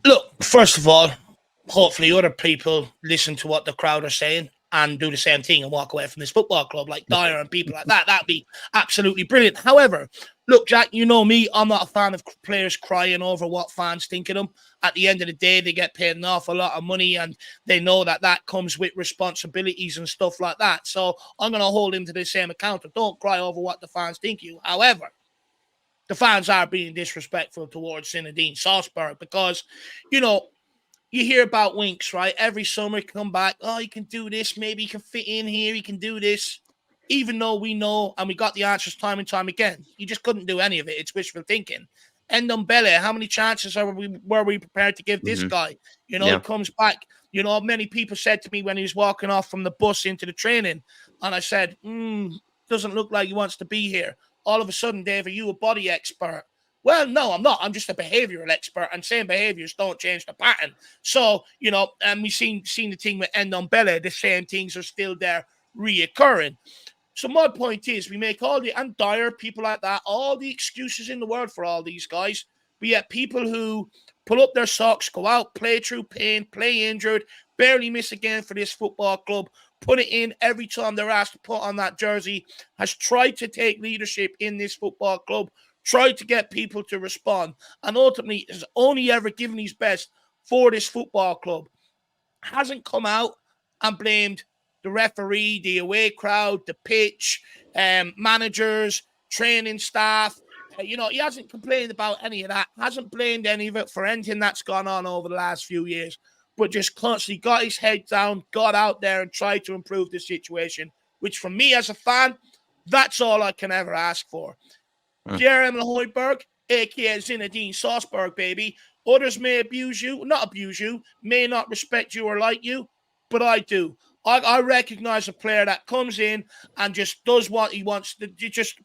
Look, first of all, hopefully other people listen to what the crowd are saying and do the same thing and walk away from this football club, like Dyer and people like that. That'd be absolutely brilliant. However, look, Jack, you know me, I'm not a fan of players crying over what fans think of them. At the end of the day, they get paid an awful lot of money, and they know that comes with responsibilities and stuff like that. So I'm going to hold him to the same account. Don't cry over what the fans think of you. However, the fans are being disrespectful towards Zinedine Salzburg, because, you hear about Winks, right? Every summer, come back. Oh, he can do this. Maybe he can fit in here. He can do this. Even though we know, and we got the answers time and time again, he just couldn't do any of it. It's wishful thinking. Ndombele, how many chances were we prepared to give this guy? He comes back. Many people said to me when he was walking off from the bus into the training, and I said, doesn't look like he wants to be here. All of a sudden, Dave, are you a body expert? Well, no, I'm not. I'm just a behavioral expert, and same behaviors don't change the pattern. So, and we've seen the thing with Ndombele, the same things are still there reoccurring. So my point is, we make and Dyer, people like that, all the excuses in the world for all these guys. We have people who pull up their socks, go out, play through pain, play injured, barely miss a game for this football club, put it in every time they're asked to put on that jersey, has tried to take leadership in this football club, tried to get people to respond, and ultimately has only ever given his best for this football club. Hasn't come out and blamed the referee, the away crowd, the pitch, managers, training staff. He hasn't complained about any of that, hasn't blamed any of it for anything that's gone on over the last few years, but just constantly got his head down, got out there and tried to improve the situation, which for me as a fan, that's all I can ever ask for. Pierre-Emile Højbjerg, a.k.a. Zinedine Salzburg, baby. Others may not abuse you, may not respect you or like you, but I do. I recognize a player that comes in and just does what he wants to, just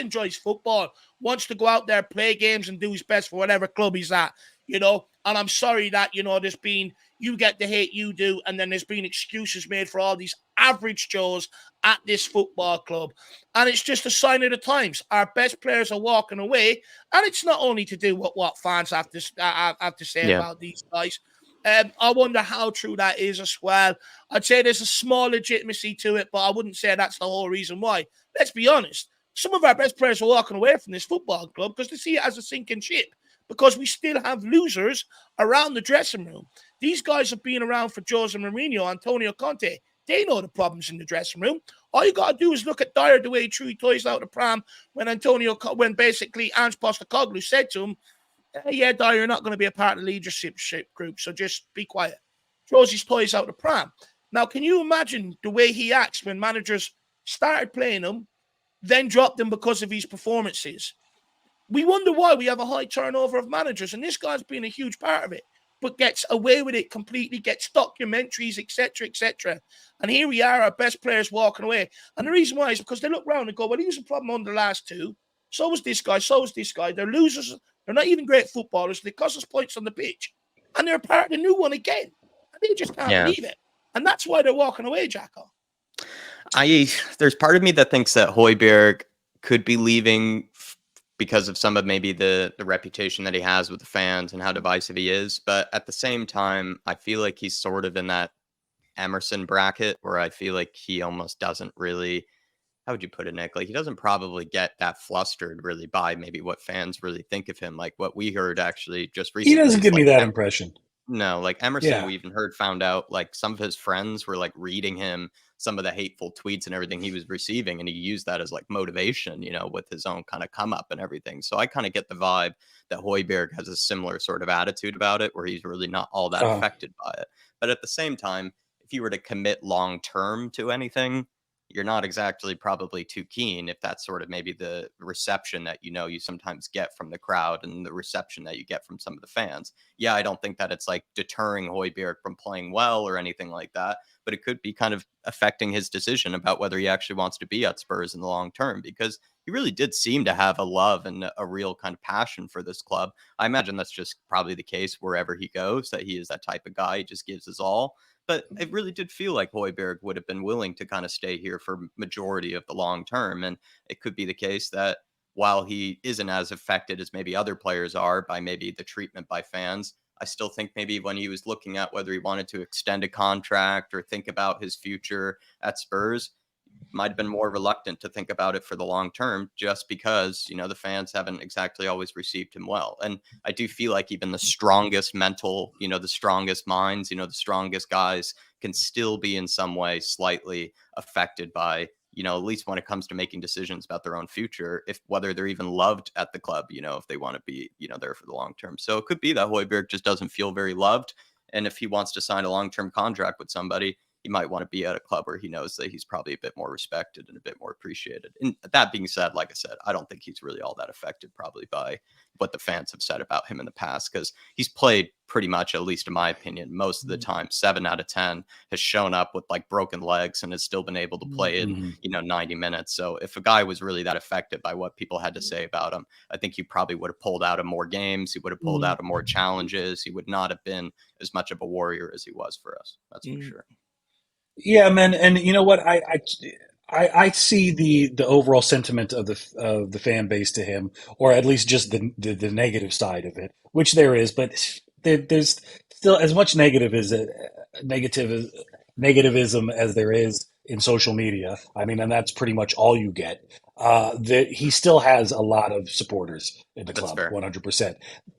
enjoys football, wants to go out there, play games, and do his best for whatever club he's at, And I'm sorry that, there's been, you get the hate you do, and then there's been excuses made for all these average Joes at this football club. And it's just a sign of the times. Our best players are walking away, and it's not only to do with what fans have to say about these guys. I wonder how true that is as well. I'd say there's a small legitimacy to it, but I wouldn't say that's the whole reason why. Let's be honest. Some of our best players are walking away from this football club because they see it as a sinking ship, because we still have losers around the dressing room. These guys have been around for Jose Mourinho, Antonio Conte. They know the problems in the dressing room. All you got to do is look at Dyer, the way he threw his toys out the pram when basically Ange Postecoglou said to him, yeah, Dyer, you're not going to be a part of the leadership group, so just be quiet. Throws his toys out the pram. Now, can you imagine the way he acts when managers started playing him, then dropped him because of his performances? We wonder why we have a high turnover of managers, and this guy's been a huge part of it, but gets away with it completely, gets documentaries, etc., etc. And here we are, our best players walking away. And the reason why is because they look around and go, well, he was a problem on the last two. So was this guy, so was this guy. They're losers. They're not even great footballers. They cost us points on the pitch. And they're part of the new one again. And they just can't
Yeah.
believe it. And that's why they're walking away, Jacko.
There's part of me that thinks that Højbjerg could be leaving because of some of maybe the reputation that he has with the fans and how divisive he is. But at the same time, I feel like he's sort of in that Emerson bracket where I feel like he almost doesn't really, how would you put it, Nick? Like he doesn't probably get that flustered really by maybe what fans really think of him. Like what we heard actually just
He
recently
doesn't
is
give me
like
that impression.
no, like Emerson,
Yeah.
we even found out like some of his friends were like reading him some of the hateful tweets and everything he was receiving. And he used that as like motivation, with his own kind of come up and everything. So I kind of get the vibe that Højbjerg has a similar sort of attitude about it, where he's really not all that affected by it. But at the same time, if you were to commit long term to anything, you're not exactly probably too keen if that's sort of maybe the reception that you sometimes get from the crowd and the reception that you get from some of the fans. Yeah, I don't think that it's like deterring Højbjerg from playing well or anything like that, but it could be kind of affecting his decision about whether he actually wants to be at Spurs in the long term, because he really did seem to have a love and a real kind of passion for this club. I imagine that's just probably the case wherever he goes, that he is that type of guy. He just gives his all. But it really did feel like Højbjerg would have been willing to kind of stay here for majority of the long term. And it could be the case that while he isn't as affected as maybe other players are by maybe the treatment by fans, I still think maybe when he was looking at whether he wanted to extend a contract or think about his future at Spurs, might have been more reluctant to think about it for the long term, just because the fans haven't exactly always received him well. And I do feel like even the strongest mental, the strongest minds, the strongest guys can still be in some way slightly affected by, at least when it comes to making decisions about their own future, if whether they're even loved at the club, if they want to be there for the long term. So it could be that Højbjerg just doesn't feel very loved, and if he wants to sign a long-term contract with somebody, he might want to be at a club where he knows that he's probably a bit more respected and a bit more appreciated. And that being said, like I said, I don't think he's really all that affected probably by what the fans have said about him in the past, because he's played pretty much, at least in my opinion, most of the time, 7 out of 10 has shown up with like broken legs and has still been able to play in, 90 minutes. So if a guy was really that affected by what people had to say about him, I think he probably would have pulled out of more games. He would have pulled out of more challenges. He would not have been as much of a warrior as he was for us. That's for sure.
Yeah, man, and you know what? I see the overall sentiment of the fan base to him, or at least just the negative side of it, which there is, but there's still as much negative negativism as there is in social media. I mean, and that's pretty much all you get. That he still has a lot of supporters in the club, 100%.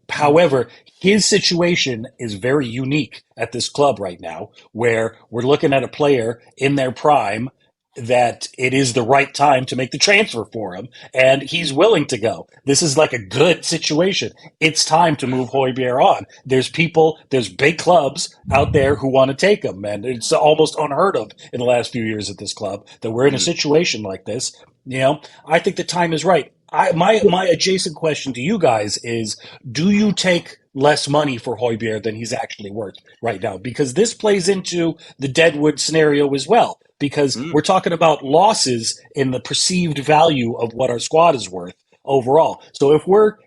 However, his situation is very unique at this club right now, where we're looking at a player in their prime that it is the right time to make the transfer for him, and he's willing to go. This is like a good situation. It's time to move Højbjerg on. There's big clubs out there who want to take him, and it's almost unheard of in the last few years at this club that we're in a situation like this. I think the time is right. My adjacent question to you guys is, do you take less money for Højbjerg than he's actually worth right now? Because this plays into the Deadwood scenario as well, because we're talking about losses in the perceived value of what our squad is worth overall. So if we're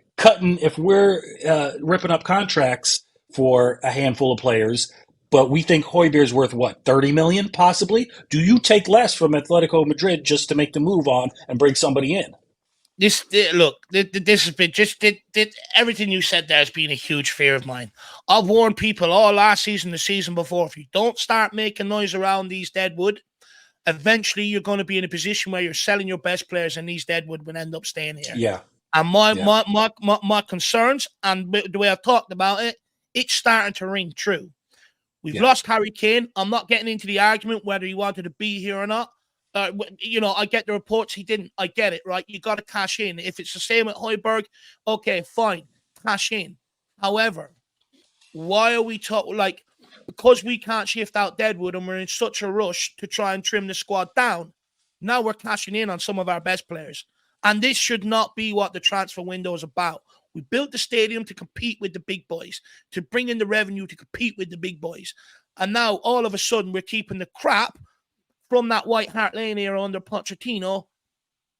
ripping up contracts for a handful of players, but we think Højbjerg's worth what, 30 million possibly? Do you take less from Atletico Madrid just to make the move on and bring somebody in?
This has been everything you said there has been a huge fear of mine. I've warned people all last season, the season before, if you don't start making noise around these Deadwood, eventually you're going to be in a position where you're selling your best players, and these Deadwood will end up staying here.
Yeah.
And my concerns and the way I've talked about it, it's starting to ring true. We've lost Harry Kane. I'm not getting into the argument whether he wanted to be here or not. I get the reports he didn't. I get it, right? You got to cash in. If it's the same at Højbjerg, okay, fine, cash in. However, why are we because we can't shift out Deadwood and we're in such a rush to try and trim the squad down? Now we're cashing in on some of our best players, And this should not be what the transfer window is about. We built the stadium to compete with the big boys, to bring in the revenue to compete with the big boys. And now, all of a sudden, we're keeping the crap from that White Hart Lane era under Pochettino,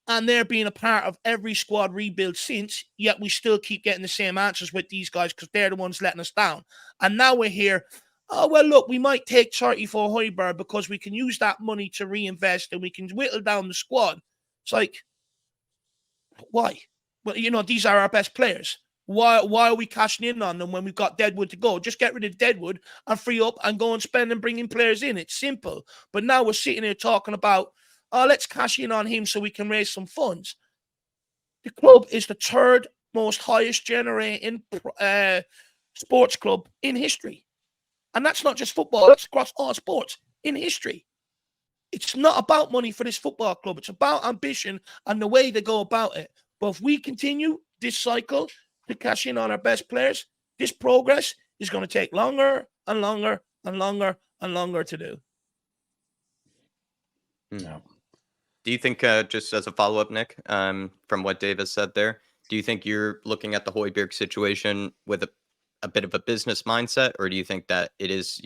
and they're being a part of every squad rebuild since, yet we still keep getting the same answers with these guys because they're the ones letting us down. And now we're here, oh, well, look, we might take 34 Højbjerg because we can use that money to reinvest and we can whittle down the squad. It's like, why? Well, these are our best players. Why are we cashing in on them when we've got Deadwood to go? Just get rid of Deadwood and free up and go and spend and bring in players in. It's simple. But now we're sitting here talking about, oh, let's cash in on him so we can raise some funds. The club is the third most highest generating sports club in history. And that's not just football. That's across all sports in history. It's not about money for this football club. It's about ambition and the way they go about it. But if we continue this cycle to cash in on our best players, this progress is going to take longer and longer and longer and longer to do.
No. Do you think, just as a follow-up, Nick, from what Dave has said there, do you think you're looking at the Højbjerg situation with a bit of a business mindset, or do you think that it is,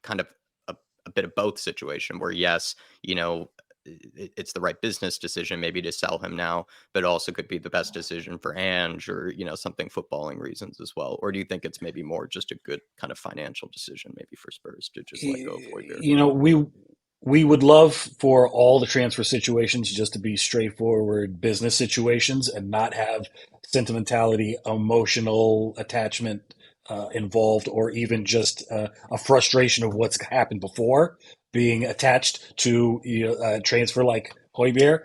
kind of a bit of both situation where, yes, it's the right business decision maybe to sell him now, but also could be the best decision for Ange or, something footballing reasons as well? Or do you think it's maybe more just a good kind of financial decision maybe for Spurs to just let go of Højbjerg?
We would love for all the transfer situations just to be straightforward business situations and not have sentimentality, emotional attachment involved, or even just a frustration of what's happened before being attached to a transfer like Højbjerg.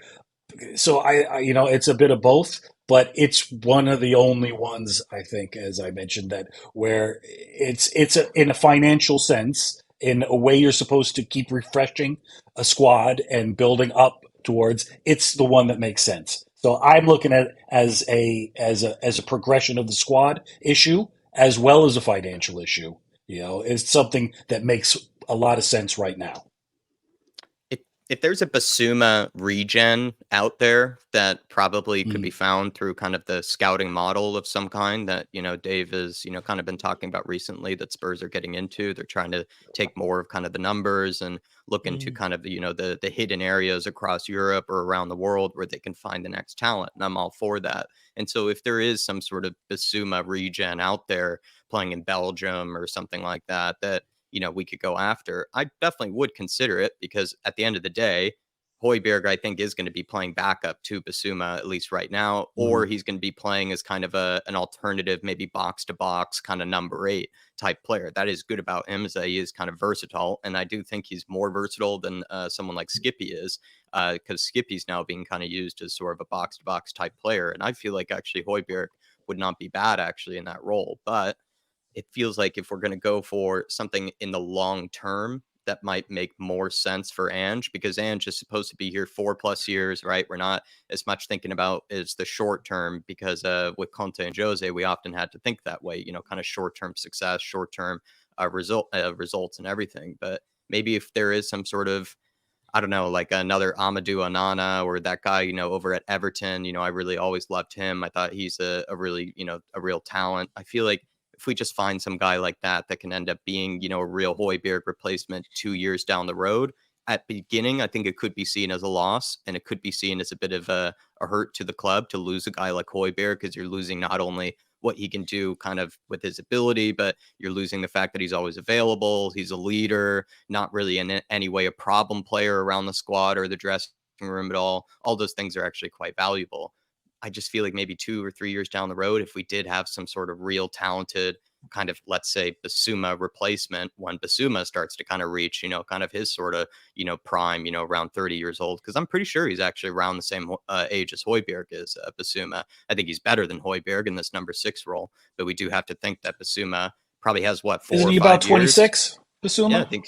So it's a bit of both, but it's one of the only ones, I think, as I mentioned, that where it's in a financial sense, in a way you're supposed to keep refreshing a squad and building up towards, it's the one that makes sense. So I'm looking at it as a progression of the squad issue as well as a financial issue. It's something that makes a lot of sense right now.
If there's a Basuma regen out there that probably could be found through kind of the scouting model of some kind that, Dave has, kind of been talking about recently that Spurs are getting into, they're trying to take more of kind of the numbers and look into kind of the hidden areas across Europe or around the world where they can find the next talent. And I'm all for that. And so if there is some sort of Basuma regen out there playing in Belgium or something like that, we could go after, I definitely would consider it, because at the end of the day, Højbjerg, I think, is going to be playing backup to Basuma, at least right now, or he's going to be playing as kind of an alternative, maybe box to box kind of number 8 type player. That is good about him, is that he is kind of versatile. And I do think he's more versatile than someone like Skippy is, because Skippy's now being kind of used as sort of a box to box type player. And I feel like actually Højbjerg would not be bad actually in that role. But it feels like if we're going to go for something in the long term, that might make more sense for Ange, because Ange is supposed to be here 4+ years, right? We're not as much thinking about is the short term, because with Conte and Jose, we often had to think that way, kind of short-term success, short-term results and everything. But maybe if there is some sort of, I don't know, like another Amadou Onana or that guy, over at Everton, I really always loved him. I thought he's a really, a real talent. I feel like if we just find some guy like that can end up being, a real Højbjerg replacement 2 years down the road, at the beginning, I think it could be seen as a loss, and it could be seen as a bit of a hurt to the club to lose a guy like Højbjerg, because you're losing not only what he can do kind of with his ability, but you're losing the fact that he's always available. He's a leader, not really in any way a problem player around the squad or the dressing room at all. All those things are actually quite valuable. I just feel like maybe 2 or 3 years down the road, if we did have some sort of real talented kind of, let's say, Basuma replacement, when Basuma starts to kind of reach, kind of his sort of, prime, around 30 years old, because I'm pretty sure he's actually around the same age as Højbjerg is, Basuma. I think he's better than Højbjerg in this number 6 role, but we do have to think that Basuma probably has, what, 4
Isn't
or
he
5
about
years?
26? Basuma?
Yeah, I think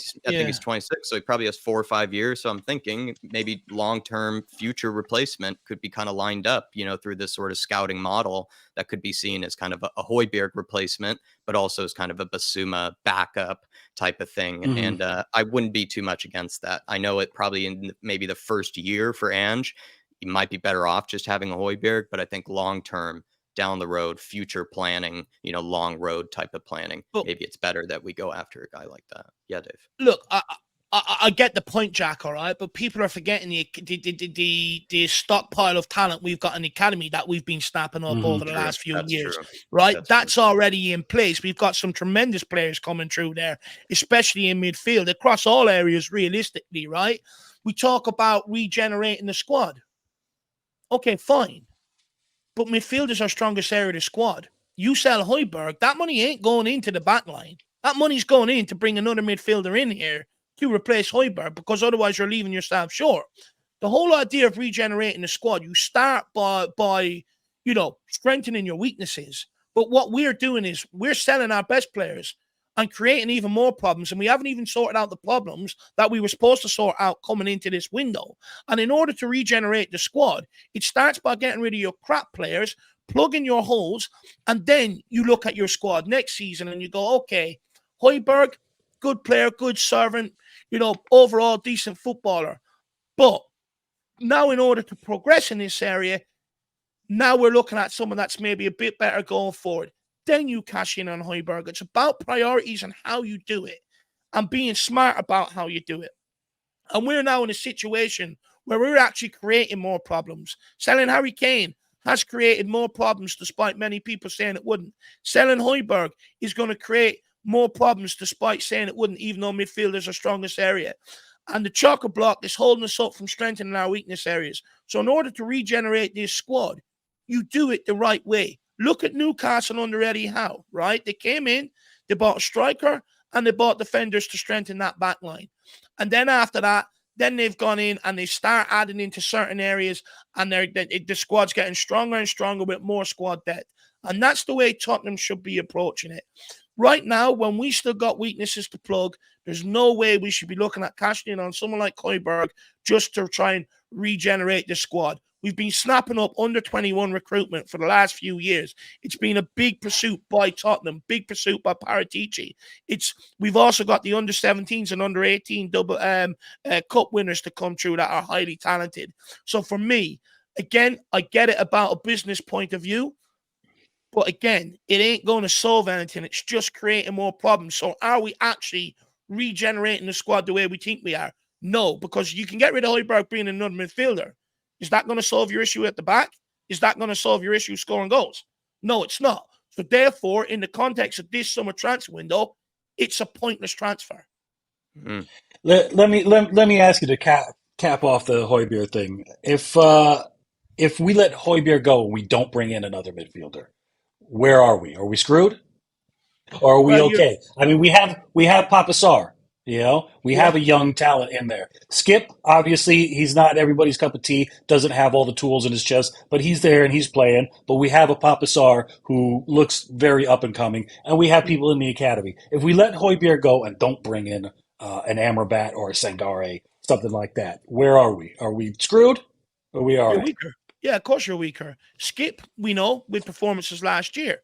he's 26, so he probably has 4 or 5 years. So I'm thinking maybe long-term future replacement could be kind of lined up, through this sort of scouting model that could be seen as kind of a Højbjerg replacement, but also as kind of a Basuma backup type of thing. And I wouldn't be too much against that. I know it probably in maybe the first year for Ange, you might be better off just having a Højbjerg, but I think long term, down the road, future planning, long road type of planning,
But
maybe it's better that we go after a guy like that. Yeah, Dave.
look, I get the point, Jack. All right, but people are forgetting the stockpile of talent we've got in the academy that we've been snapping up over the
True.
last few
That's
years.
true.
Right,
That's true.
already in place. We've got some tremendous players coming through there, especially in midfield across all areas. Realistically, right? We talk about regenerating the squad. Okay, fine, but midfield is our strongest area of the squad. You sell Højbjerg, that money ain't going into the back line. That money's going in to bring another midfielder in here to replace Højbjerg, because otherwise you're leaving yourself short. The whole idea of regenerating the squad, you start by strengthening your weaknesses. But what we're doing is we're selling our best players and creating even more problems. And we haven't even sorted out the problems that we were supposed to sort out coming into this window. And in order to regenerate the squad, it starts by getting rid of your crap players, plugging your holes, and then you look at your squad next season and you go, okay, Højbjerg, good player, good servant, overall decent footballer. But now in order to progress in this area, now we're looking at someone that's maybe a bit better going forward. Then you cash in on Højbjerg. It's about priorities and how you do it and being smart about how you do it. And we're now in a situation where we're actually creating more problems. Selling Harry Kane has created more problems despite many people saying it wouldn't. Selling Højbjerg is going to create more problems despite saying it wouldn't, even though midfield is our strongest area. And the chocker block is holding us up from strengthening our weakness areas. So in order to regenerate this squad, you do it the right way. Look at Newcastle under Eddie Howe, right? They came in, they bought a striker, and they bought defenders to strengthen that back line. And then after that, then they've gone in and they start adding into certain areas, and the squad's getting stronger and stronger with more squad depth. And that's the way Tottenham should be approaching it. Right now, when we still got weaknesses to plug, there's no way we should be looking at cashing in on someone like Højbjerg just to try and regenerate the squad. We've been snapping up under 21 recruitment for the last few years. It's been a big pursuit by Tottenham, big pursuit by Paratici. We've also got the under 17s and under 18 double cup winners to come through that are highly talented. So for me, again, I get it about a business point of view. But again, it ain't going to solve anything. It's just creating more problems. So are we actually regenerating the squad the way we think we are? No, because you can get rid of Højbjerg being another midfielder. Is that going to solve your issue at the back? Is that going to solve your issue scoring goals? No, it's not. So therefore, in the context of this summer transfer window, it's a pointless transfer.
Mm. Let me ask you to cap off the Højbjerg thing. If we let Højbjerg go and we don't bring in another midfielder, where are we? Are we screwed? Or are we okay? I mean, we have Papa Sarr. We have a young talent in there. Skip, obviously, he's not everybody's cup of tea, doesn't have all the tools in his chest, but he's there and he's playing. But we have a Papa Sarr who looks very up and coming, and we have people in the academy. If we let Højbjerg go and don't bring in an Amrabat or a Sangare, something like that, where are we? Are we screwed? Or are we all right?
Weaker. Yeah, of course you're weaker. Skip, we know, with performances last year.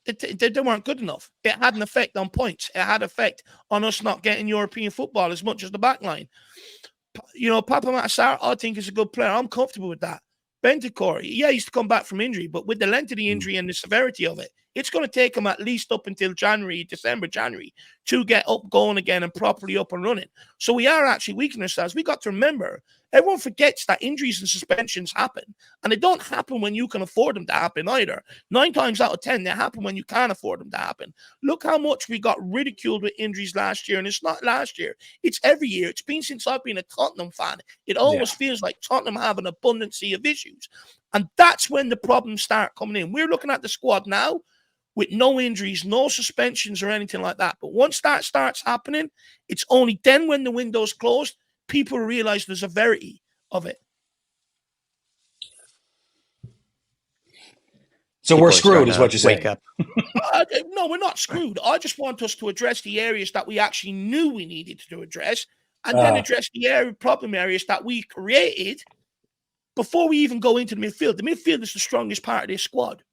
They weren't good enough. It had an effect on points. It had effect on us not getting European football as much as the back line. Papa Matasar, I think, is a good player. I'm comfortable with that. Bentancur, he's to come back from injury, but with the length of the injury and the severity of it, it's going to take him at least up until December, January, to get up going again and properly up and running. So we are actually weakening ourselves. We got to remember, everyone forgets that injuries and suspensions happen. And they don't happen when you can afford them to happen either. 9 times out of 10, they happen when you can't afford them to happen. Look how much we got ridiculed with injuries last year. And it's not last year. It's every year. It's been since I've been a Tottenham fan. It almost feels like Tottenham have an abundance of issues. And that's when the problems start coming in. We're looking at the squad now with no injuries, no suspensions or anything like that. But once that starts happening, it's only then when the window's closed, people realize the severity of it.
So we're screwed, is what you're saying.
No, we're not screwed. I just want us to address the areas that we actually knew we needed to address, and then address the problem areas that we created before we even go into the midfield. The midfield is the strongest part of this squad.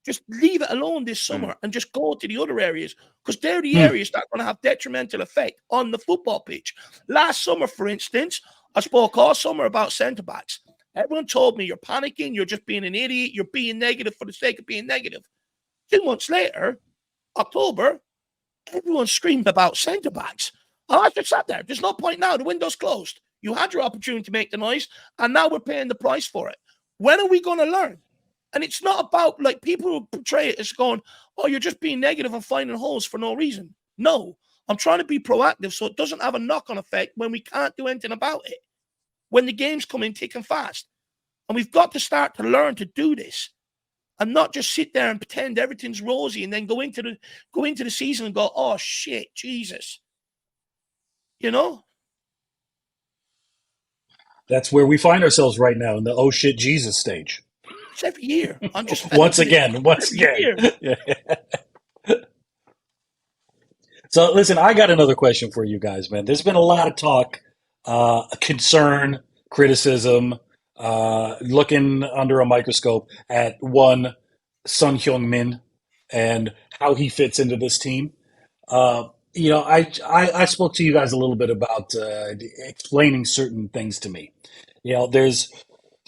Just leave it alone this summer and just go to the other areas, because they're the areas that are going to have detrimental effect on the football pitch. Last summer, for instance, I spoke all summer about centre-backs. Everyone told me you're panicking, you're just being an idiot, you're being negative for the sake of being negative. 2 months later, October, everyone screamed about centre backs. I just sat there. There's no point now. The window's closed. You had your opportunity to make the noise, and now we're paying the price for it. When are we going to learn? And it's not about like people who portray it as going, oh, you're just being negative and finding holes for no reason. No, I'm trying to be proactive so it doesn't have a knock-on effect when we can't do anything about it. When the games come in thick and fast. And we've got to start to learn to do this and not just sit there and pretend everything's rosy and then go into the season and go, oh shit, Jesus. You know?
That's where we find ourselves right now in the oh shit Jesus stage.
It's every year. I'm just
once again. So listen, I got another question for you guys, man. There's been a lot of talk, concern, criticism, looking under a microscope at one Sun Hyung-min and how he fits into this team. I spoke to you guys a little bit about explaining certain things to me. There's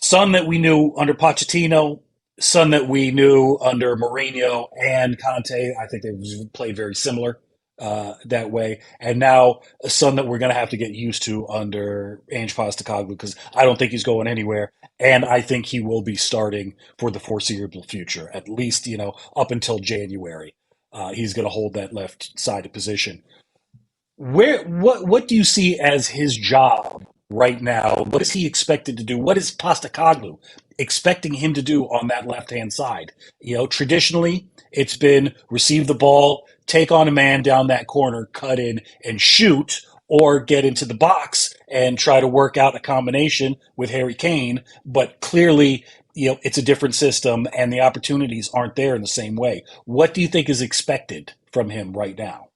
some that we knew under Pochettino, some that we knew under Mourinho and Conte. I think they played very similar that way. And now some that we're going to have to get used to under Ange Postecoglou because I don't think he's going anywhere. And I think he will be starting for the foreseeable future, at least, up until January. He's going to hold that left-sided position. What do you see as his job right now? What is he expected to do? What is Postecoglou expecting him to do on that left-hand side? Traditionally, it's been receive the ball, take on a man down that corner, cut in and shoot, or get into the box and try to work out a combination with Harry Kane. But clearly, it's a different system and the opportunities aren't there in the same way. What do you think is expected from him right now?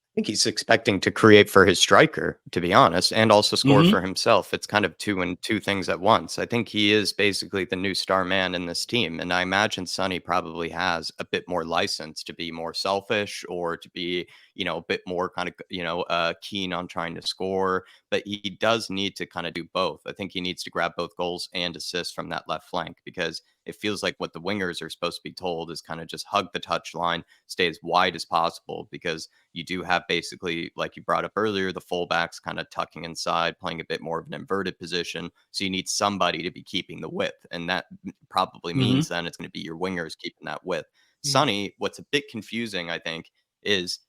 I think he's expecting to create for his striker, to be honest, and also score
Mm-hmm.
for himself. It's kind of two things at once. I think he is basically the new star man in this team. And I imagine Sonny probably has a bit more license to be more selfish or to be, a bit more kind of, keen on trying to score. But he does need to kind of do both. I think he needs to grab both goals and assists from that left flank because it feels like what the wingers are supposed to be told is kind of just hug the touch line, stay as wide as possible because you do have basically, like you brought up earlier, the fullbacks kind of tucking inside, playing a bit more of an inverted position. So you need somebody to be keeping the width. And that probably
Mm-hmm.
means then it's going to be your wingers keeping that width.
Mm.
Sonny, what's a bit confusing, I think, is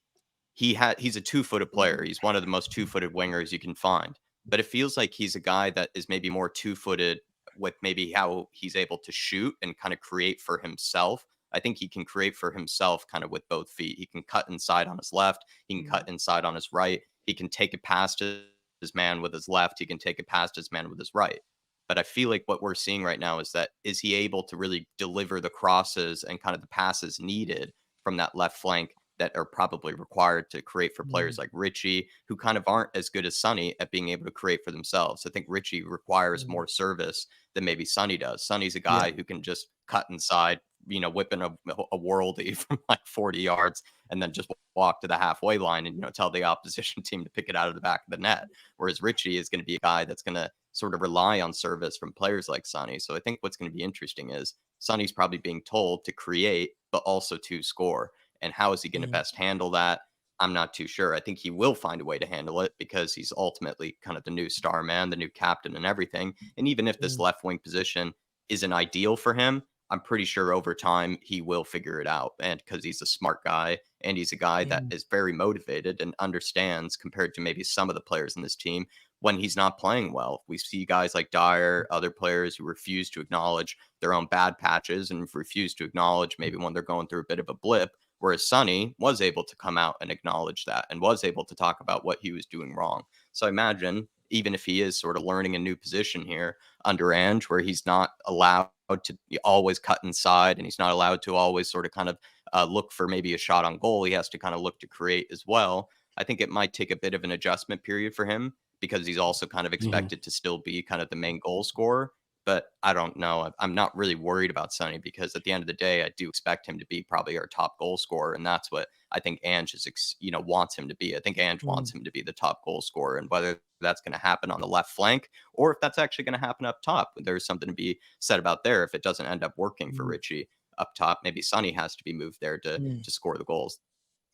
he's a two-footed player. He's one of the most two-footed wingers you can find. But it feels like he's a guy that is maybe more two-footed with maybe how he's able to shoot and kind of create for himself. I think he can create for himself kind of with both feet. He can cut inside on his left. He can cut inside on his right. He can take it past his man with his left. He can take it past his man with his right. But I feel like what we're seeing right now is he able to really deliver the crosses and kind of the passes needed from that left flank that are probably required to create for players like Richie, who kind of aren't as good as Sonny at being able to create for themselves. I think Richie requires more service than maybe Sonny does. Sonny's a
Yeah.
guy who can just cut inside, whipping a worldie from like 40 yards and then just walk to the halfway line and, tell the opposition team to pick it out of the back of the net. Whereas Richie is going to be a guy that's going to sort of rely on service from players like Sonny. So I think what's going to be interesting is Sonny's probably being told to create, but also to score. And how is he going to best handle that? I'm not too sure. I think he will find a way to handle it because he's ultimately kind of the new star man, the new captain and everything. And even if this left wing position isn't ideal for him, I'm pretty sure over time he will figure it out. And because he's a smart guy and he's a guy that is very motivated and understands compared to maybe some of the players in this team when he's not playing well. We see guys like Dyer, other players who refuse to acknowledge their own bad patches and refuse to acknowledge maybe when they're going through a bit of a blip. Whereas Sonny was able to come out and acknowledge that and was able to talk about what he was doing wrong. So I imagine, even if he is sort of learning a new position here under Ange, where he's not allowed to always cut inside and he's not allowed to always sort of kind of look for maybe a shot on goal, he has to kind of look to create as well. I think it might take a bit of an adjustment period for him because he's also kind of
Mm-hmm.
expected to still be kind of the main goal scorer. but I don't know. I'm not really worried about Sonny because at the end of the day, I do expect him to be probably our top goal scorer, and that's what I think Ange is, wants him to be. I think Ange wants him to be the top goal scorer, and whether that's going to happen on the left flank or if that's actually going to happen up top, there's something to be said about there. If it doesn't end up working for Richie up top, maybe Sonny has to be moved there to score the goals.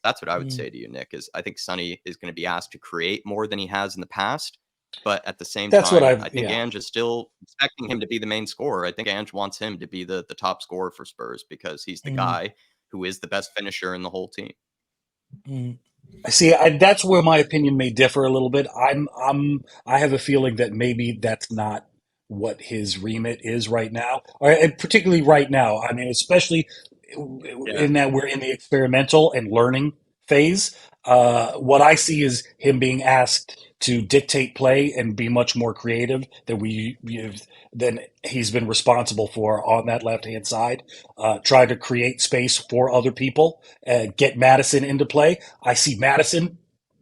That's what I would say to you, Nick, is I think Sonny is going to be asked to create more than he has in the past. But at the same
That's what
time,
I've
I think Ange is still expecting him to be the main scorer. I think Ange wants him to be the top scorer for Spurs because he's the guy who is the best finisher in the whole team.
See, that's where my opinion may differ a little bit. I have a feeling that maybe that's not what his remit is right now, or and particularly right now. I mean, especially
Yeah.
in that we're in the experimental and learning phase. What I see is him being asked to dictate play and be much more creative than he's been responsible for on that left hand side. Try to create space for other people, get Madison into play. I see Madison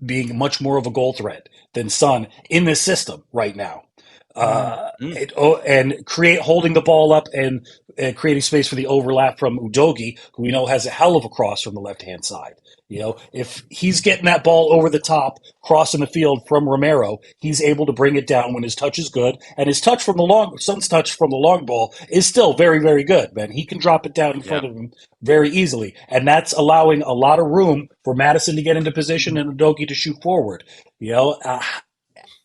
being much more of a goal threat than Son in this system right now. And holding the ball up and creating space for the overlap from Udogi, who we know has a hell of a cross from the left hand side. If he's getting that ball over the top, crossing the field from Romero, he's able to bring it down when his touch is good. And his touch from Son's touch from the long ball is still very, very good, man. He can drop it down in front of him very easily. And that's allowing a lot of room for Madison to get into position and Udogi to shoot forward.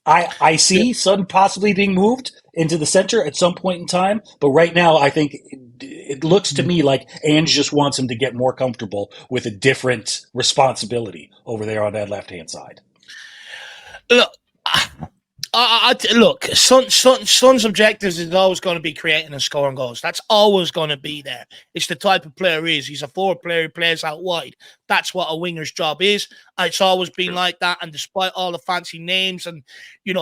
I see Son possibly being moved into the center at some point in time, but right now I think it looks to me like Ange just wants him to get more comfortable with a different responsibility over there on that left-hand side.
Look, look, Son's objectives is always going to be creating and scoring goals. That's always going to be there. It's the type of player he is. He's a forward player who plays out wide. That's what a winger's job is. It's always been like that. And despite all the fancy names and,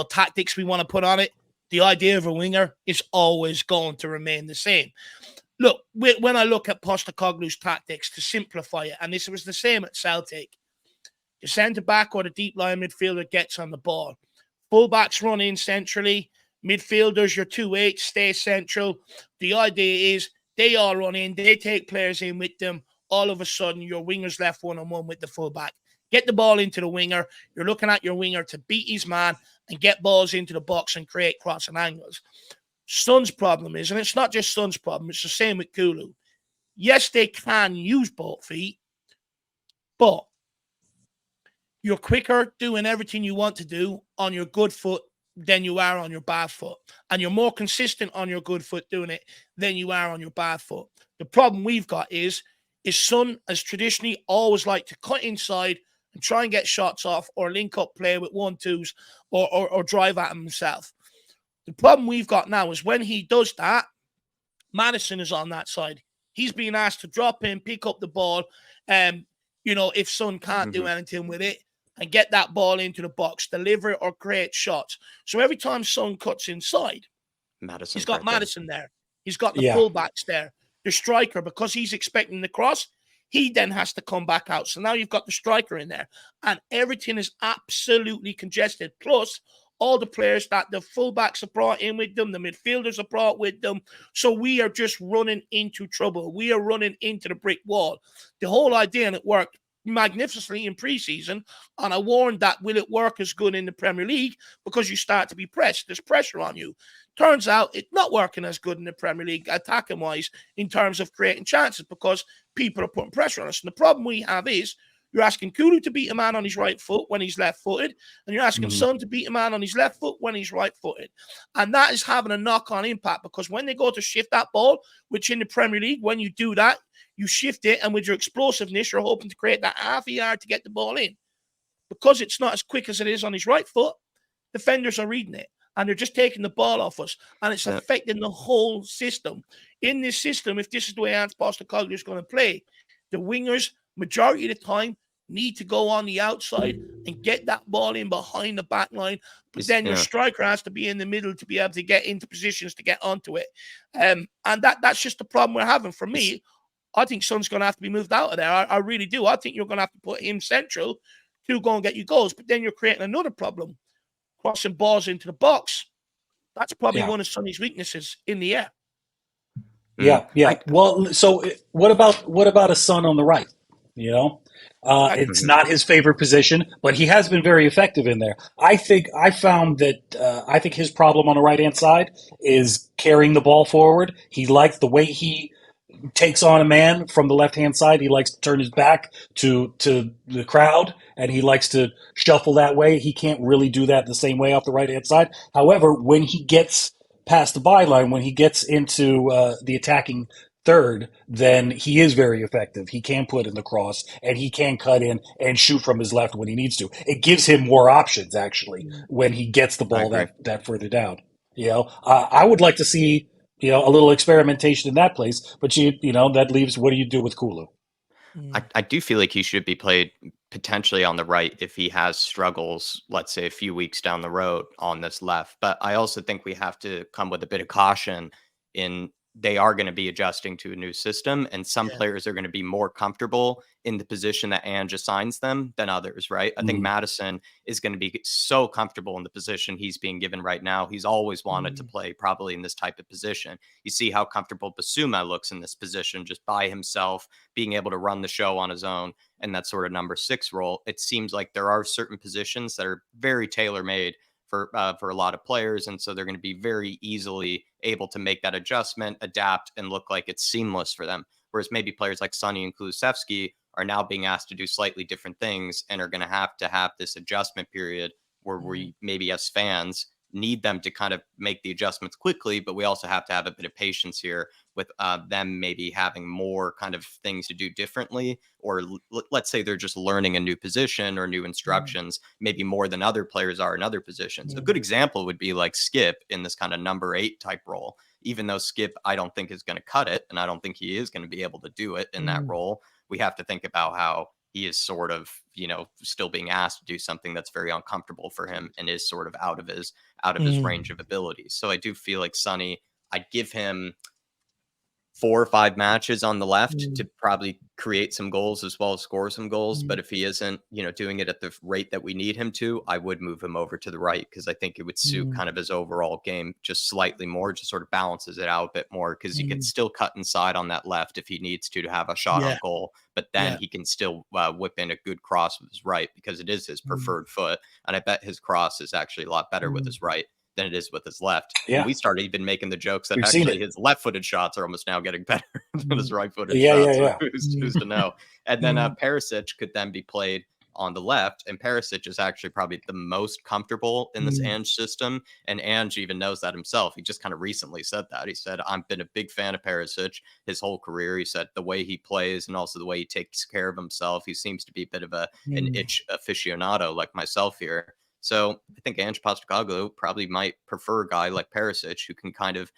tactics we want to put on it, the idea of a winger is always going to remain the same. Look, when I look at Postecoglou's tactics, to simplify it, and this was the same at Celtic, the centre-back or the deep-line midfielder gets on the ball. Fullbacks run in centrally. Midfielders, your 2-8, stay central. The idea is they all run in. They take players in with them. All of a sudden, your winger's left one-on-one with the fullback. Get the ball into the winger. You're looking at your winger to beat his man and get balls into the box and create crossing angles. Son's problem is, and it's not just Son's problem, it's the same with Kulu. Yes, they can use both feet, but you're quicker doing everything you want to do on your good foot than you are on your bad foot. And you're more consistent on your good foot doing it than you are on your bad foot. The problem we've got is Son has traditionally always liked to cut inside and try and get shots off or link up play with 1-2s or drive at himself. The problem we've got now is when he does that, Madison is on that side. He's being asked to drop in, pick up the ball, if Son can't do anything with it, and get that ball into the box, deliver it or create shots. So every time Son cuts inside, he's got Madison there. He's got the fullbacks there. The striker, because he's expecting the cross, he then has to come back out. So now you've got the striker in there. And everything is absolutely congested. Plus, all the players that the fullbacks have brought in with them, the midfielders have brought with them. So we are just running into trouble. We are running into the brick wall. The whole idea, and it worked magnificently in preseason, and I warned that will it work as good in the Premier League because you start to be pressed. There's pressure on you. Turns out it's not working as good in the Premier League attacking wise in terms of creating chances because people are putting pressure on us. And the problem we have is you're asking Kulu to beat a man on his right foot when he's left-footed, and you're asking Son to beat a man on his left foot when he's right-footed. And that is having a knock-on impact because when they go to shift that ball, which in the Premier League, when you do that, you shift it, and with your explosiveness, you're hoping to create that half a yard to get the ball in. Because it's not as quick as it is on his right foot, defenders are reading it, and they're just taking the ball off us, and it's affecting the whole system. In this system, if this is the way Ange Postecoglou is going to play, the wingers, majority of the time, need to go on the outside and get that ball in behind the back line. But then your striker has to be in the middle to be able to get into positions to get onto it. And that's just the problem we're having. For me, I think Son's going to have to be moved out of there. I really do. I think you're going to have to put him central to go and get you goals. But then you're creating another problem, crossing balls into the box. That's probably
Yeah.
one of Sonny's weaknesses in the air.
Yeah, yeah.
I
Well, so what about a Son on the right? You know,
I,
it's
mhm.
not his favorite position, but he has been very effective in there. I found that I think his problem on the right hand side is carrying the ball forward. He likes the way he takes on a man from the left hand side. He likes to turn his back to the crowd, and he likes to shuffle that way. He can't really do that the same way off the right hand side. However, when he gets past the byline, when he gets into the attacking third, then he is very effective. He can put in the cross, and he can cut in and shoot from his left when he needs to. It gives him more options actually when he gets the
I
ball
agree.
that further down. I would like to see a little experimentation in that place. But that leaves, what do you do with Kulu?
I do feel like he should be played potentially on the right if he has struggles, let's say a few weeks down the road on this left. But I also think we have to come with a bit of caution in they are going to be adjusting to a new system, and some
yeah.
players are going to be more comfortable in the position that Ange assigns them than others, right? I think
Mm,
Madison is going to be so comfortable in the position he's being given right now. He's always wanted to play probably in this type of position. You see how comfortable Basuma looks in this position just by himself, being able to run the show on his own, and that sort of number 6 role. It seems like there are certain positions that are very tailor made for a lot of players, and so they're going to be very easily able to make that adjustment, adapt, and look like it's seamless for them. Whereas maybe players like Sonny and Kulusevski are now being asked to do slightly different things and are going to have this adjustment period where we maybe as fans need them to kind of make the adjustments quickly, but we also have to have a bit of patience here with them maybe having more kind of things to do differently, or let's say they're just learning a new position or new instructions, maybe more than other players are in other positions. A good example would be like Skip in this kind of number 8 type role. Even though Skip, I don't think is going to cut it, and I don't think he is going to be able to do it in that role. We have to think about how he is sort of, still being asked to do something that's very uncomfortable for him and is sort of out of his range of abilities. So I do feel like Sonny, I'd give him 4 or 5 matches on the left to probably create some goals as well as score some goals. But if he isn't, doing it at the rate that we need him to, I would move him over to the right because I think it would suit kind of his overall game just slightly more, just sort of balances it out a bit more because he can still cut inside on that left if he needs to have a shot
Yeah.
on goal. But then he can still whip in a good cross with his right because it is his preferred foot. And I bet his cross is actually a lot better with his right than it is with his left. And
yeah,
we started even making the jokes that
we've seen
actually
it.
his left-footed shots are almost now getting better than his right-footed
Yeah, yeah,
shots. So
yeah.
who's to know? And then Perisic could then be played on the left, and Perisic is actually probably the most comfortable in this Ange system, and Ange even knows that himself. He just kind of recently said that. He said, I've been a big fan of Perisic his whole career. He said the way he plays and also the way he takes care of himself, he seems to be a bit of an itch aficionado like myself here. So I think Ange Postecoglou probably might prefer a guy like Perisic who can kind of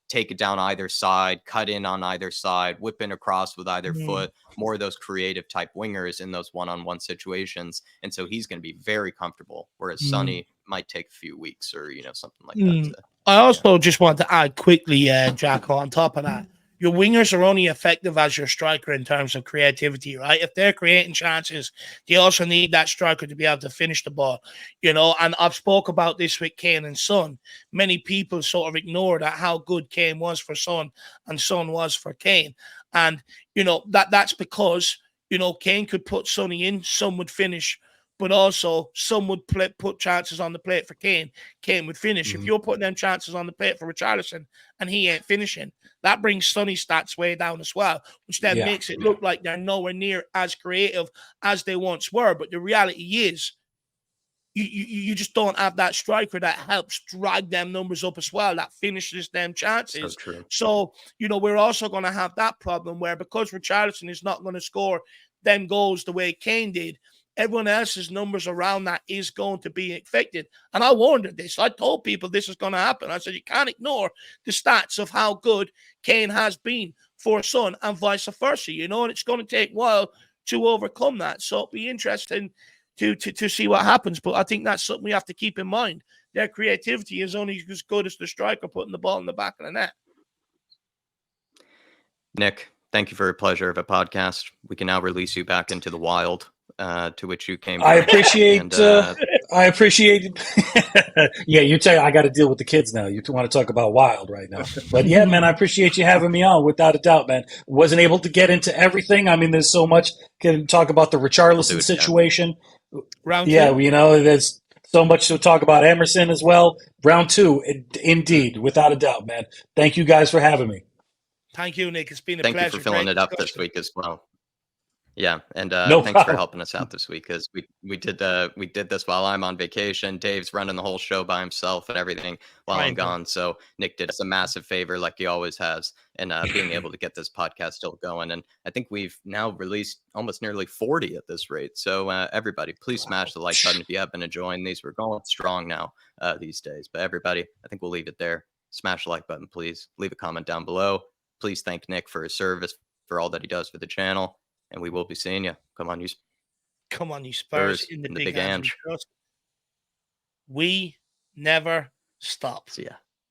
take it down either side, cut in on either side, whip in across with either foot, more of those creative type wingers in those one-on-one situations. And so he's going to be very comfortable, whereas Sonny might take a few weeks or, something like that to,
I
yeah.
also just want to add quickly, Jacko, on top of that, your wingers are only effective as your striker in terms of creativity, right? If they're creating chances, they also need that striker to be able to finish the ball, and I've spoke about this with Kane and Son. Many people sort of ignore that how good Kane was for Son and Son was for Kane. And, that's because, Kane could put Sonny in, Son would finish, but also some would put chances on the plate for Kane. Kane would finish. If
Mhm.
you're putting them chances on the plate for Richarlison and he ain't finishing, that brings Sonny's stats way down as well, which then
Yeah,
makes it
yeah,
look like they're nowhere near as creative as they once were. But the reality is, you just don't have that striker that helps drag them numbers up as well, that finishes them
So
chances.
true.
So, we're also going to have that problem where because Richarlison is not going to score them goals the way Kane did, everyone else's numbers around that is going to be affected. And I warned this. I told people this is going to happen. I said, you can't ignore the stats of how good Kane has been for Son and vice versa, and it's going to take a while to overcome that. So it'll be interesting to see what happens. But I think that's something we have to keep in mind. Their creativity is only as good as the striker putting the ball in the back of the net.
Nick, thank you for a pleasure of a podcast. We can now release you back into the wild. to which you came
I
from.
appreciate.
And
I appreciate. Yeah, you tell you I got to deal with the kids now. You want to talk about wild right now, but yeah, man, I appreciate you having me on. Without a doubt, man. Wasn't able to get into everything. I mean, there's so much. Can talk about the
we'll do
Richarlison
it again.
situation.
Round
Yeah,
two.
you know, there's so much to talk about Emerson as well. Round two, indeed, without a doubt, man. Thank you guys for having me.
Thank you, Nick. It's been a
Thank you for
pleasure.
filling
Great
it up this
discussion.
week as well. Yeah, and
No
thanks for
problem.
helping us out this week because we did this while I'm on vacation. Dave's running the whole show by himself and everything while I'm
Kind of.
gone. So Nick did us a massive favor, like he always has, and being able to get this podcast still going. And I think we've now released almost nearly 40 at this rate. So everybody, please smash the like button if you have been enjoying these. We're going strong now these days. But everybody, I think we'll leave it there. Smash the like button, please. Leave a comment down below. Please thank Nick for his service, for all that he does for the channel. And we will be seeing you. Come on, you
Come on, you Spurs
Spurs
in the
in the
big
big
hands we
Ange.
trust. We never stop.
See ya.